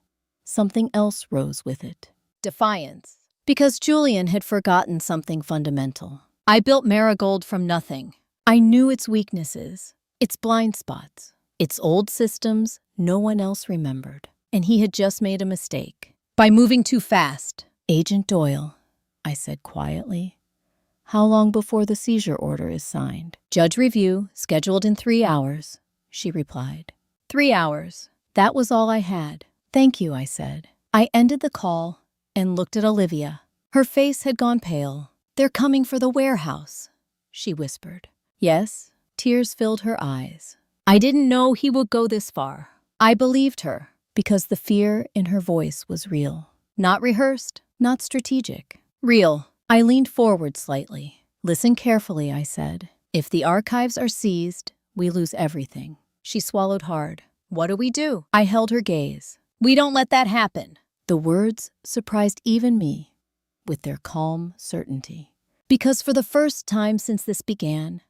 something else rose with it. Defiance. Because Julian had forgotten something fundamental. I built Marigold from nothing. I knew its weaknesses, its blind spots, its old systems no one else remembered. And he had just made a mistake. By moving too fast. Agent Doyle, I said quietly. How long before the seizure order is signed? Judge review, scheduled in 3 hours, she replied. 3 hours. That was all I had. Thank you, I said. I ended the call and looked at Olivia. Her face had gone pale. They're coming for the warehouse, she whispered. Yes, tears filled her eyes. I didn't know he would go this far. I believed her because the fear in her voice was real. Not rehearsed, not strategic. Real. I leaned forward slightly. Listen carefully, I said. If the archives are seized, we lose everything. She swallowed hard. What do we do? I held her gaze. We don't let that happen. The words surprised even me with their calm certainty. Because for the first time since this began,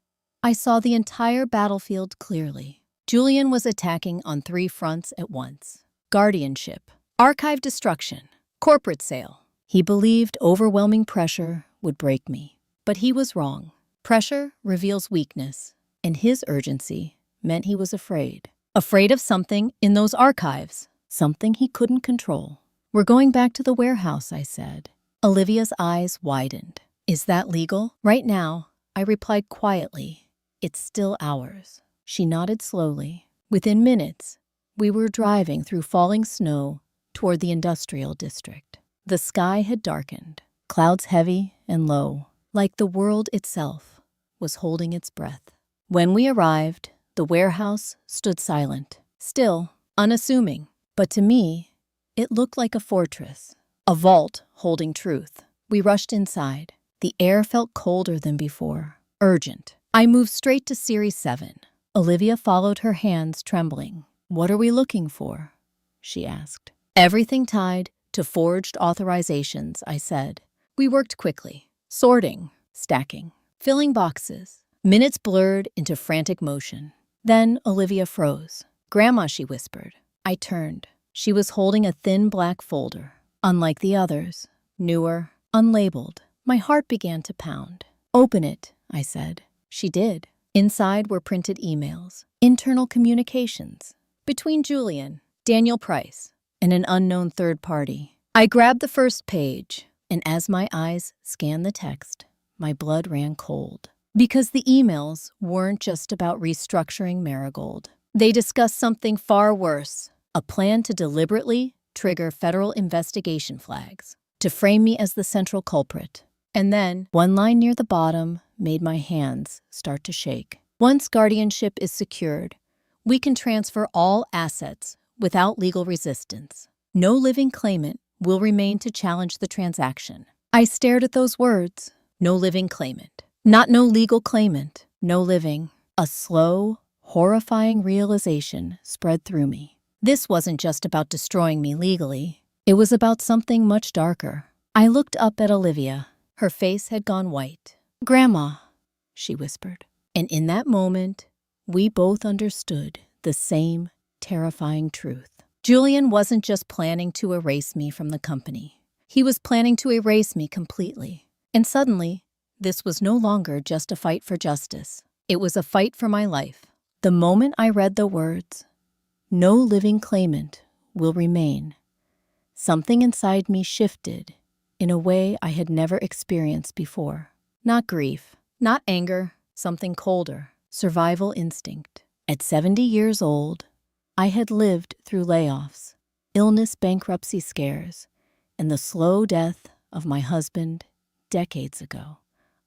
I saw the entire battlefield clearly. Julian was attacking on 3 fronts at once. Guardianship, archive destruction, corporate sale. He believed overwhelming pressure would break me. But he was wrong. Pressure reveals weakness, and his urgency meant he was afraid. Afraid of something in those archives, something he couldn't control. We're going back to the warehouse, I said. Olivia's eyes widened. Is that legal? Right now, I replied quietly. It's still ours. She nodded slowly. Within minutes, we were driving through falling snow toward the industrial district. The sky had darkened, clouds heavy and low, like the world itself was holding its breath. When we arrived, the warehouse stood silent, still, unassuming. But to me, it looked like a fortress, a vault holding truth. We rushed inside. The air felt colder than before, urgent. I moved straight to Series 7. Olivia followed, her hands trembling. What are we looking for? She asked. Everything tied to forged authorizations, I said. We worked quickly, sorting, stacking, filling boxes. Minutes blurred into frantic motion. Then Olivia froze. Grandma, she whispered. I turned. She was holding a thin black folder. Unlike the others, newer, unlabeled. My heart began to pound. Open it, I said. She did. Inside were printed emails, internal communications, between Julian, Daniel Price, and an unknown third party. I grabbed the first page, and as my eyes scanned the text, my blood ran cold. Because the emails weren't just about restructuring Marigold. They discussed something far worse, a plan to deliberately trigger federal investigation flags, to frame me as the central culprit. And then, one line near the bottom made my hands start to shake. Once guardianship is secured, we can transfer all assets without legal resistance. No living claimant will remain to challenge the transaction. I stared at those words. No living claimant. Not no legal claimant. No living. A slow, horrifying realization spread through me. This wasn't just about destroying me legally. It was about something much darker. I looked up at Olivia. Her face had gone white. Grandma, she whispered. And in that moment, we both understood the same terrifying truth. Julian wasn't just planning to erase me from the company. He was planning to erase me completely. And suddenly, this was no longer just a fight for justice. It was a fight for my life. The moment I read the words, "No living claimant will remain," something inside me shifted in a way I had never experienced before. Not grief, not anger, something colder, survival instinct. At 70 years old, I had lived through layoffs, illness, bankruptcy scares, and the slow death of my husband decades ago.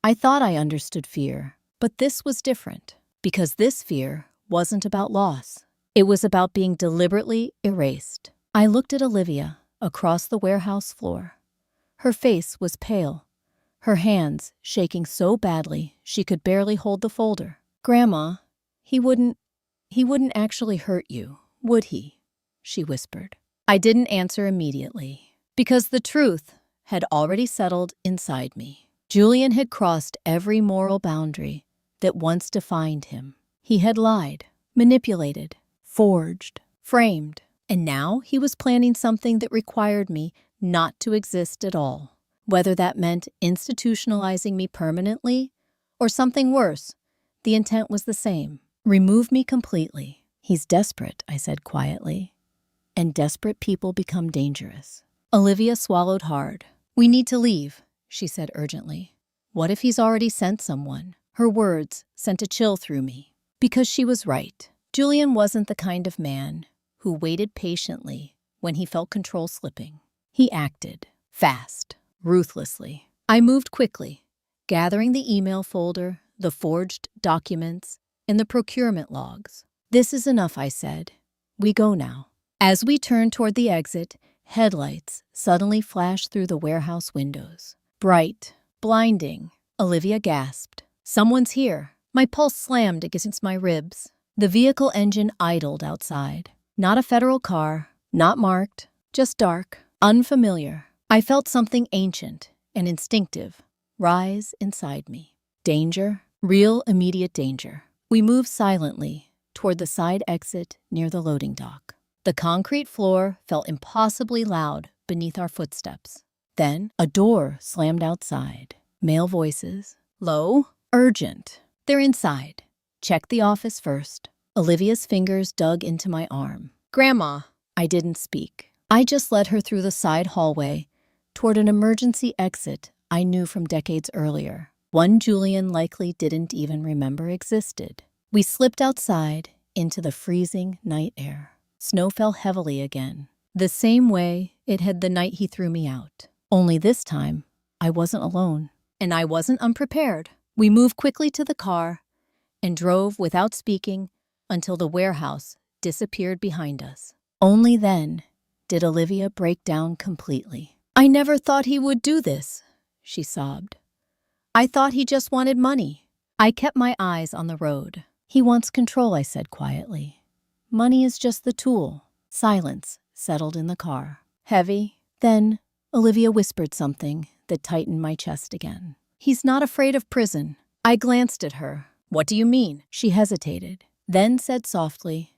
I thought I understood fear, but this was different, because this fear wasn't about loss. It was about being deliberately erased. I looked at Olivia across the warehouse floor. Her face was pale, her hands shaking so badly she could barely hold the folder. Grandma, he wouldn't actually hurt you, would he? She whispered. I didn't answer immediately, because the truth had already settled inside me. Julian had crossed every moral boundary that once defined him. He had lied, manipulated, forged, framed, And now he was planning something that required me not to exist at all. Whether that meant institutionalizing me permanently or something worse, the intent was the same. Remove me completely. He's desperate, I said quietly. And desperate people become dangerous. Olivia swallowed hard. We need to leave, she said urgently. What if he's already sent someone? Her words sent a chill through me. Because she was right. Julian wasn't the kind of man who waited patiently when he felt control slipping. He acted, fast, ruthlessly. I moved quickly, gathering the email folder, the forged documents, and the procurement logs. This is enough, I said. We go now. As we turned toward the exit, headlights suddenly flashed through the warehouse windows. Bright, blinding. Olivia gasped. Someone's here. My pulse slammed against my ribs. The vehicle engine idled outside. Not a federal car, not marked, just dark, unfamiliar. I felt something ancient and instinctive rise inside me. Danger, real immediate danger. We moved silently toward the side exit near the loading dock. The concrete floor felt impossibly loud beneath our footsteps. Then a door slammed outside. Male voices. Low, urgent. They're inside. Check the office first. Olivia's fingers dug into my arm. Grandma. I didn't speak. I just led her through the side hallway toward an emergency exit I knew from decades earlier. One Julian likely didn't even remember existed. We slipped outside into the freezing night air. Snow fell heavily again, the same way it had the night he threw me out. Only this time, I wasn't alone. And I wasn't unprepared. We moved quickly to the car and drove without speaking until the warehouse disappeared behind us. Only then did Olivia break down completely. I never thought he would do this, she sobbed. I thought he just wanted money. I kept my eyes on the road. He wants control, I said quietly. Money is just the tool. Silence settled in the car. Heavy. Then Olivia whispered something that tightened my chest again. He's not afraid of prison. I glanced at her. What do you mean? She hesitated, then said softly,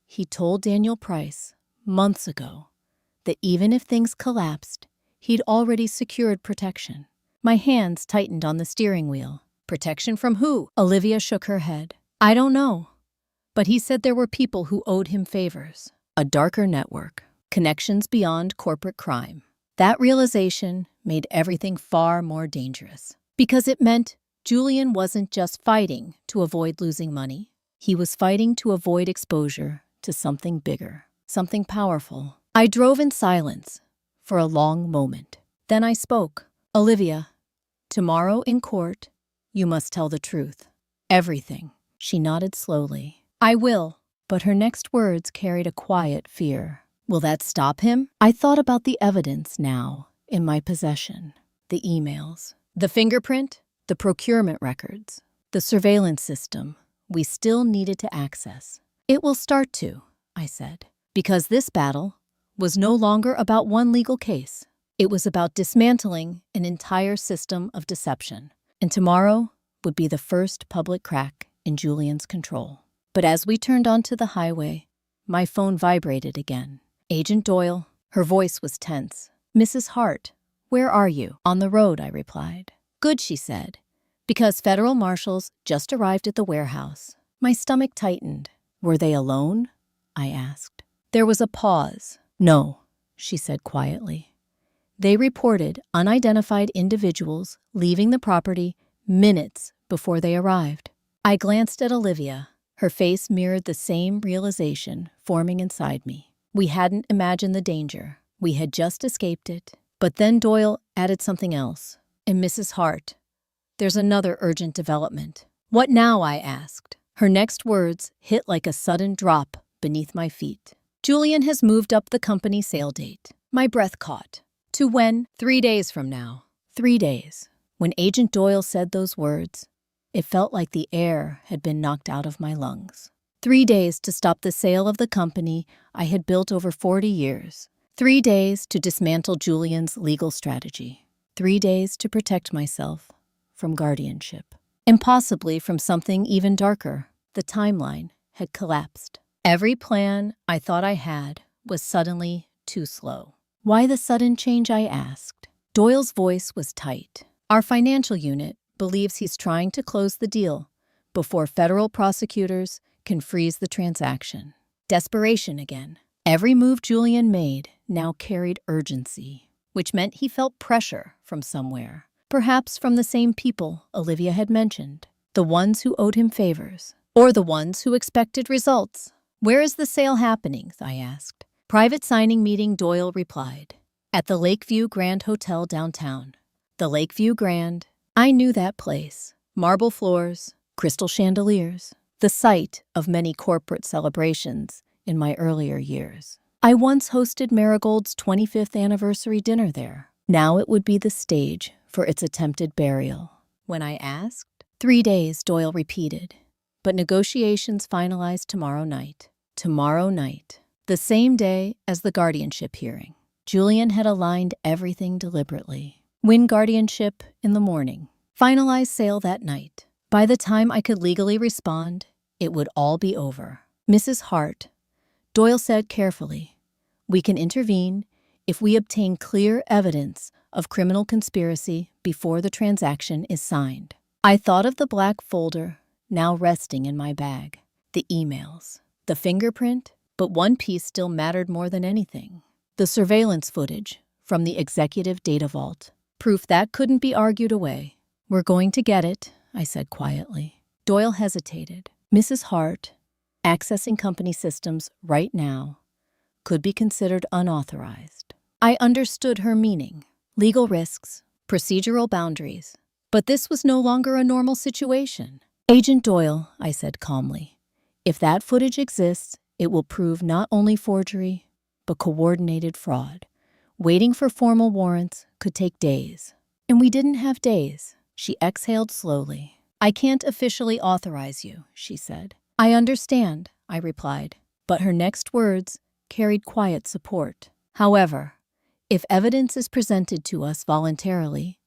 he told Daniel Price months ago that even if things collapsed, he'd already secured protection. My hands tightened on the steering wheel. Protection from who? Olivia shook her head. I don't know. But he said there were people who owed him favors. A darker network. Connections beyond corporate crime. That realization made everything far more dangerous. Because it meant Julian wasn't just fighting to avoid losing money. He was fighting to avoid exposure to something bigger, something powerful. I drove in silence for a long moment. Then I spoke. Olivia, tomorrow in court, you must tell the truth. Everything. She nodded slowly. I will. But her next words carried a quiet fear. Will that stop him? I thought about the evidence now in my possession. The emails, the fingerprint, the procurement records, the surveillance system we still needed to access. It will start to, I said, because this battle was no longer about one legal case. It was about dismantling an entire system of deception. And tomorrow would be the first public crack in Julian's control. But as we turned onto the highway, my phone vibrated again. Agent Doyle, her voice was tense. Mrs. Hart, where are you? On the road, I replied. Good, she said, because federal marshals just arrived at the warehouse. My stomach tightened. Were they alone? I asked. There was a pause. No, she said quietly. They reported unidentified individuals leaving the property minutes before they arrived. I glanced at Olivia. Her face mirrored the same realization forming inside me. We hadn't imagined the danger. We had just escaped it. But then Doyle added something else. And Mrs. Hart, there's another urgent development. What now? I asked. Her next words hit like a sudden drop beneath my feet. Julian has moved up the company sale date. My breath caught. To when? 3 days from now. 3 days. When Agent Doyle said those words, it felt like the air had been knocked out of my lungs. 3 days to stop the sale of the company I had built over 40 years. 3 days to dismantle Julian's legal strategy. 3 days to protect myself from guardianship. And possibly from something even darker. The timeline had collapsed. Every plan I thought I had was suddenly too slow. Why the sudden change, I asked. Doyle's voice was tight. Our financial unit believes he's trying to close the deal before federal prosecutors can freeze the transaction. Desperation again. Every move Julian made now carried urgency, which meant he felt pressure from somewhere. Perhaps from the same people Olivia had mentioned, the ones who owed him favors, or the ones who expected results. Where is the sale happening? I asked. Private signing meeting, Doyle replied. At the Lakeview Grand Hotel downtown. The Lakeview Grand. I knew that place. Marble floors, crystal chandeliers, the site of many corporate celebrations in my earlier years. I once hosted Marigold's 25th anniversary dinner there. Now it would be the stage for its attempted burial. When I asked, 3 days, Doyle repeated. But negotiations finalized tomorrow night. Tomorrow night. The same day as the guardianship hearing. Julian had aligned everything deliberately. Win guardianship in the morning. Finalize sale that night. By the time I could legally respond, it would all be over. Mrs. Hart, Doyle said carefully, we can intervene if we obtain clear evidence of criminal conspiracy before the transaction is signed. I thought of the black folder now resting in my bag, the emails, the fingerprint, but one piece still mattered more than anything. The surveillance footage from the executive data vault. Proof that couldn't be argued away. We're going to get it, I said quietly. Doyle hesitated. Mrs. Hart, accessing company systems right now, could be considered unauthorized. I understood her meaning. Legal risks, procedural boundaries. But this was no longer a normal situation. Agent Doyle, I said calmly, if that footage exists, it will prove not only forgery, but coordinated fraud. Waiting for formal warrants could take days. And we didn't have days. She exhaled slowly. I can't officially authorize you, she said. I understand, I replied. But her next words carried quiet support. However, if evidence is presented to us voluntarily,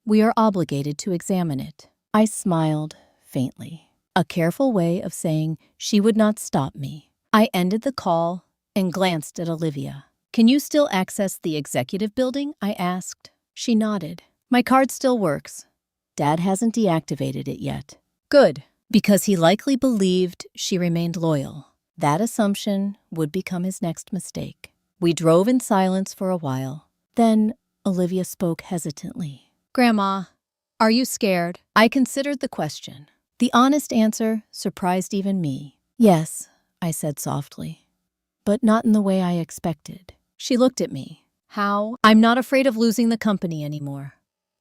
we are obligated to examine it. I smiled faintly, a careful way of saying she would not stop me. I ended the call and glanced at Olivia. Can you still access the executive building? I asked. She nodded. My card still works. Dad hasn't deactivated it yet. Good, because he likely believed she remained loyal. That assumption would become his next mistake. We drove in silence for a while. Then Olivia spoke hesitantly. Grandma, are you scared? I considered the question. The honest answer surprised even me. Yes, I said softly, but not in the way I expected. She looked at me. How? I'm not afraid of losing the company anymore,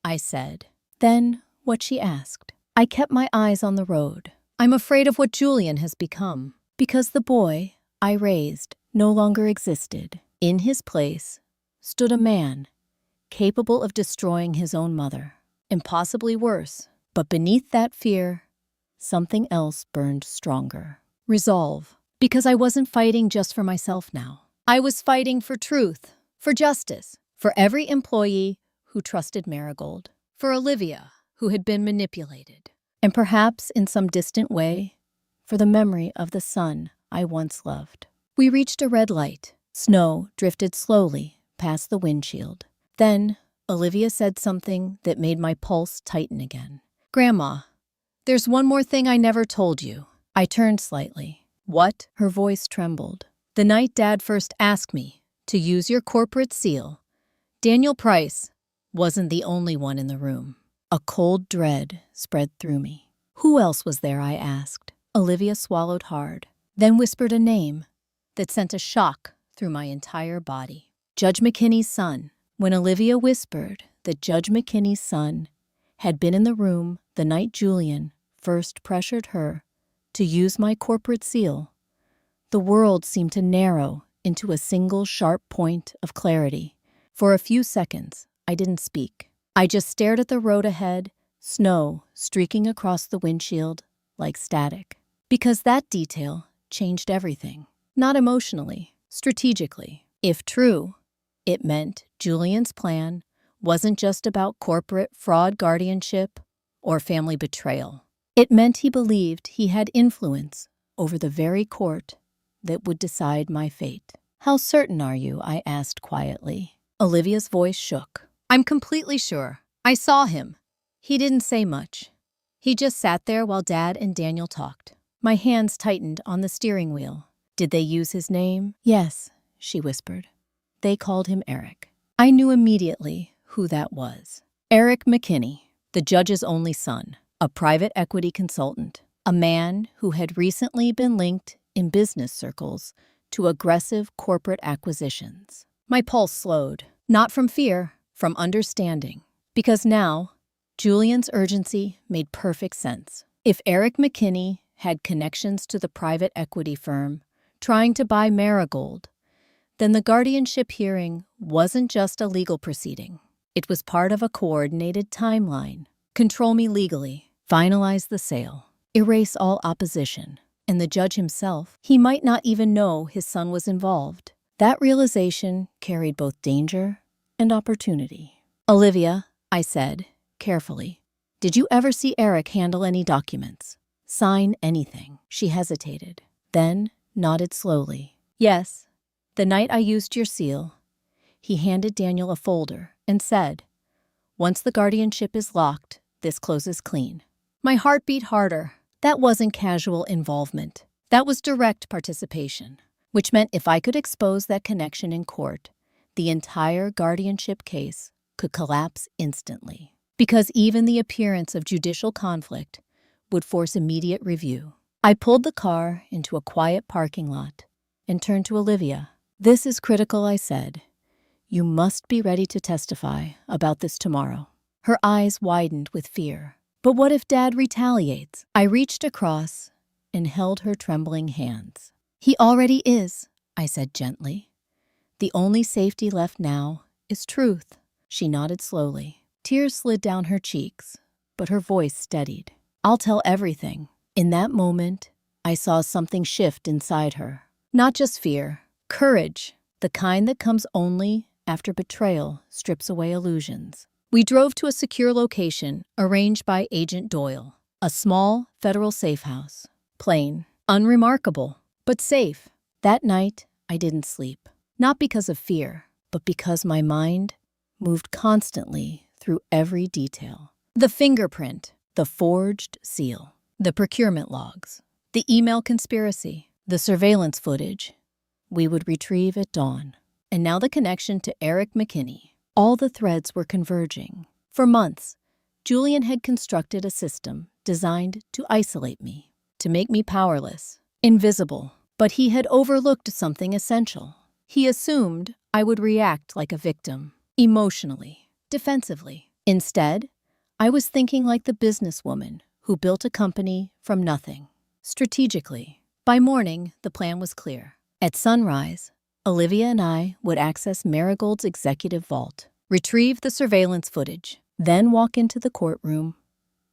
I said. Then what she asked. I kept my eyes on the road. I'm afraid of what Julian has become, because the boy I raised no longer existed. In his place stood a man capable of destroying his own mother, and possibly worse. But beneath that fear, something else burned stronger. Resolve. Because I wasn't fighting just for myself now. I was fighting for truth, for justice, for every employee who trusted Marigold, for Olivia, who had been manipulated, and perhaps in some distant way, for the memory of the son I once loved. We reached a red light. Snow drifted slowly past the windshield. Then Olivia said something that made my pulse tighten again. Grandma, there's one more thing I never told you. I turned slightly. What? Her voice trembled. The night Dad first asked me to use your corporate seal, Daniel Price wasn't the only one in the room. A cold dread spread through me. Who else was there? I asked. Olivia swallowed hard, then whispered a name that sent a shock through my entire body. Judge McKinney's son. When Olivia whispered that Judge McKinney's son had been in the room the night Julian first pressured her to use my corporate seal, the world seemed to narrow into a single sharp point of clarity. For a few seconds, I didn't speak. I just stared at the road ahead, snow streaking across the windshield like static. Because that detail changed everything. Not emotionally, strategically. If true, it meant Julian's plan wasn't just about corporate fraud, guardianship, or family betrayal. It meant he believed he had influence over the very court that would decide my fate. How certain are you? I asked quietly. Olivia's voice shook. I'm completely sure. I saw him. He didn't say much. He just sat there while Dad and Daniel talked. My hands tightened on the steering wheel. Did they use his name? Yes, she whispered. They called him Eric. I knew immediately who that was. Eric McKinney, the judge's only son, a private equity consultant, a man who had recently been linked in business circles to aggressive corporate acquisitions. My pulse slowed, not from fear, from understanding. Because now, Julian's urgency made perfect sense. If Eric McKinney had connections to the private equity firm trying to buy Marigold, then the guardianship hearing wasn't just a legal proceeding. It was part of a coordinated timeline. Control me legally, finalize the sale, erase all opposition. And the judge himself, he might not even know his son was involved. That realization carried both danger and opportunity. Olivia, I said, carefully, did you ever see Eric handle any documents? Sign anything? She hesitated, then nodded slowly. Yes, the night I used your seal. He handed Daniel a folder and said, once the guardianship is locked, this closes clean. My heart beat harder. That wasn't casual involvement. That was direct participation, which meant if I could expose that connection in court, the entire guardianship case could collapse instantly. Because even the appearance of judicial conflict would force immediate review. I pulled the car into a quiet parking lot and turned to Olivia. This is critical, I said. You must be ready to testify about this tomorrow. Her eyes widened with fear. But what if Dad retaliates? I reached across and held her trembling hands. He already is, I said gently. The only safety left now is truth. She nodded slowly. Tears slid down her cheeks, but her voice steadied. I'll tell everything. In that moment, I saw something shift inside her. Not just fear, courage, the kind that comes only after betrayal strips away illusions. We drove to a secure location arranged by Agent Doyle, a small federal safe house. Plain, unremarkable, but safe. That night, I didn't sleep. Not because of fear, but because my mind moved constantly through every detail. The fingerprint, the forged seal, the procurement logs, the email conspiracy, the surveillance footage we would retrieve at dawn. And now the connection to Eric McKinney. All the threads were converging. For months, Julian had constructed a system designed to isolate me, to make me powerless, invisible. But he had overlooked something essential. He assumed I would react like a victim, emotionally, defensively. Instead, I was thinking like the businesswoman who built a company from nothing, strategically. By morning, the plan was clear. At sunrise, Olivia and I would access Marigold's executive vault, retrieve the surveillance footage, then walk into the courtroom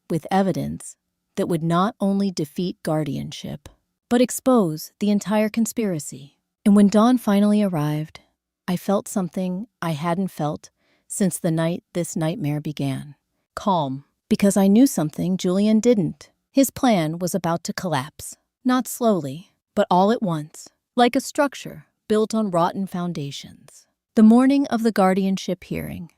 with evidence that would not only defeat guardianship, but expose the entire conspiracy. And when dawn finally arrived, I felt something I hadn't felt since the night this nightmare began. Calm, because I knew something Julian didn't. His plan was about to collapse, not slowly, but all at once, like a structure built on rotten foundations. The morning of the guardianship hearing,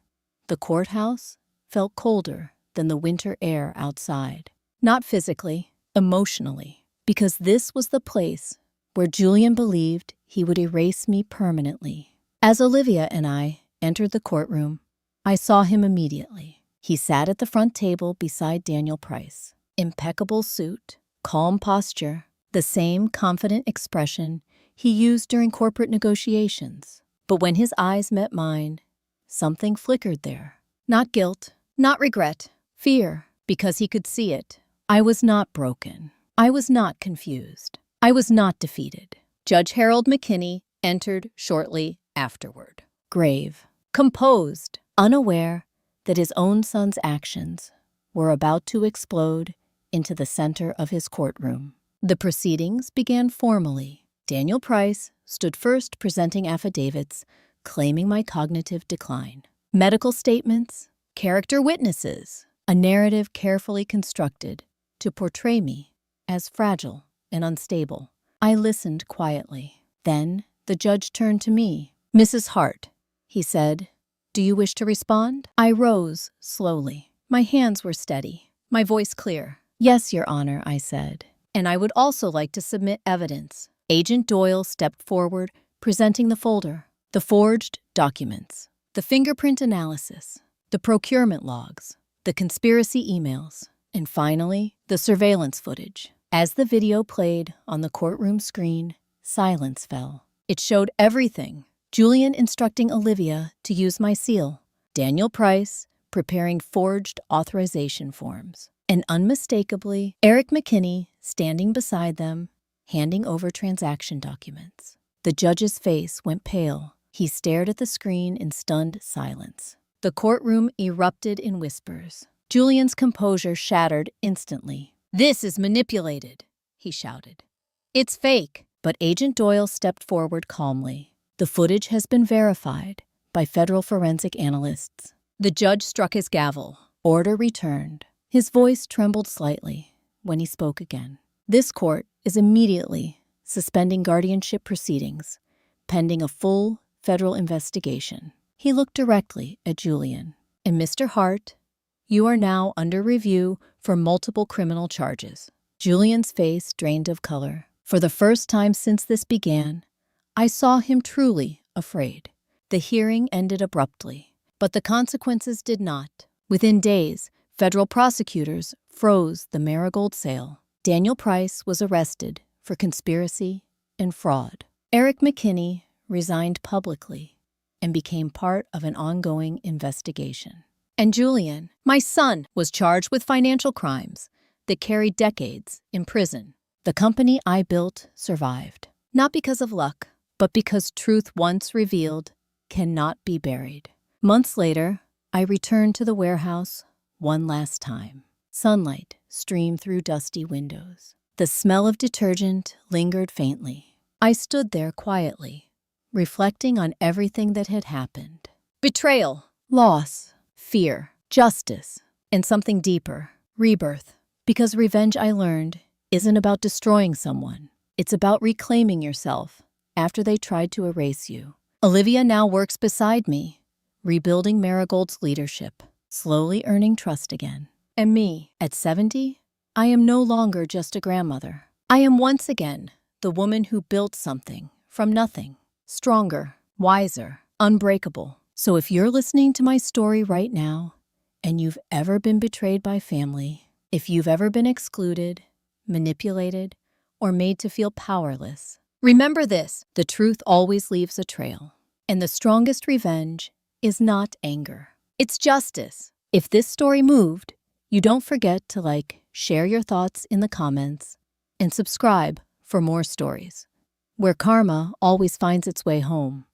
the courthouse felt colder than the winter air outside. Not physically, emotionally, because this was the place where Julian believed he would erase me permanently. As Olivia and I entered the courtroom, I saw him immediately. He sat at the front table beside Daniel Price. Impeccable suit, calm posture, the same confident expression he used during corporate negotiations. But when his eyes met mine, something flickered there. Not guilt, not regret, fear, because he could see it. I was not broken. I was not confused. I was not defeated. Judge Harold McKinney entered shortly afterward. Grave, composed, unaware that his own son's actions were about to explode into the center of his courtroom. The proceedings began formally. Daniel Price stood first, presenting affidavits claiming my cognitive decline. Medical statements, character witnesses, a narrative carefully constructed to portray me as fragile and unstable. I listened quietly. Then The judge turned to me. "Mrs. Hart," he said, "do you wish to respond?" I rose slowly. My hands were steady, my voice clear. "Yes, Your Honor," I said. "And I would also like to submit evidence." Agent Doyle stepped forward, presenting the folder, the forged documents, the fingerprint analysis, the procurement logs, the conspiracy emails, and finally, the surveillance footage. As the video played on the courtroom screen, silence fell. It showed everything. Julian instructing Olivia to use my seal, Daniel Price preparing forged authorization forms, and unmistakably, Eric McKinney standing beside them, handing over transaction documents. The judge's face went pale. He stared at the screen in stunned silence. The courtroom erupted in whispers. Julian's composure shattered instantly. "This is manipulated," he shouted. "It's fake." But Agent Doyle stepped forward calmly. "The footage has been verified by federal forensic analysts." The judge struck his gavel. Order returned. His voice trembled slightly when he spoke again. "This court is immediately suspending guardianship proceedings, pending a full federal investigation." He looked directly at Julian. "And Mr. Hart, you are now under review for multiple criminal charges." Julian's face drained of color. For the first time since this began, I saw him truly afraid. The hearing ended abruptly, but the consequences did not. Within days, federal prosecutors froze the Marigold sale. Daniel Price was arrested for conspiracy and fraud. Eric McKinney resigned publicly and became part of an ongoing investigation. And Julian, my son, was charged with financial crimes that carried decades in prison. The company I built survived, not because of luck, but because truth once revealed cannot be buried. Months later, I returned to the warehouse one last time. Sunlight streamed through dusty windows. The smell of detergent lingered faintly. I stood there quietly, reflecting on everything that had happened. Betrayal, loss, fear, justice, and something deeper, rebirth. Because revenge, I learned, isn't about destroying someone. It's about reclaiming yourself after they tried to erase you. Olivia now works beside me, rebuilding Marigold's leadership, slowly earning trust again. And me, at 70, I am no longer just a grandmother. I am once again the woman who built something from nothing, stronger, wiser, unbreakable. So if you're listening to my story right now, and you've ever been betrayed by family, if you've ever been excluded, manipulated, or made to feel powerless, remember this: the truth always leaves a trail. And the strongest revenge is not anger. It's justice. If this story moved, you don't forget to share your thoughts in the comments, and subscribe for more stories, where karma always finds its way home.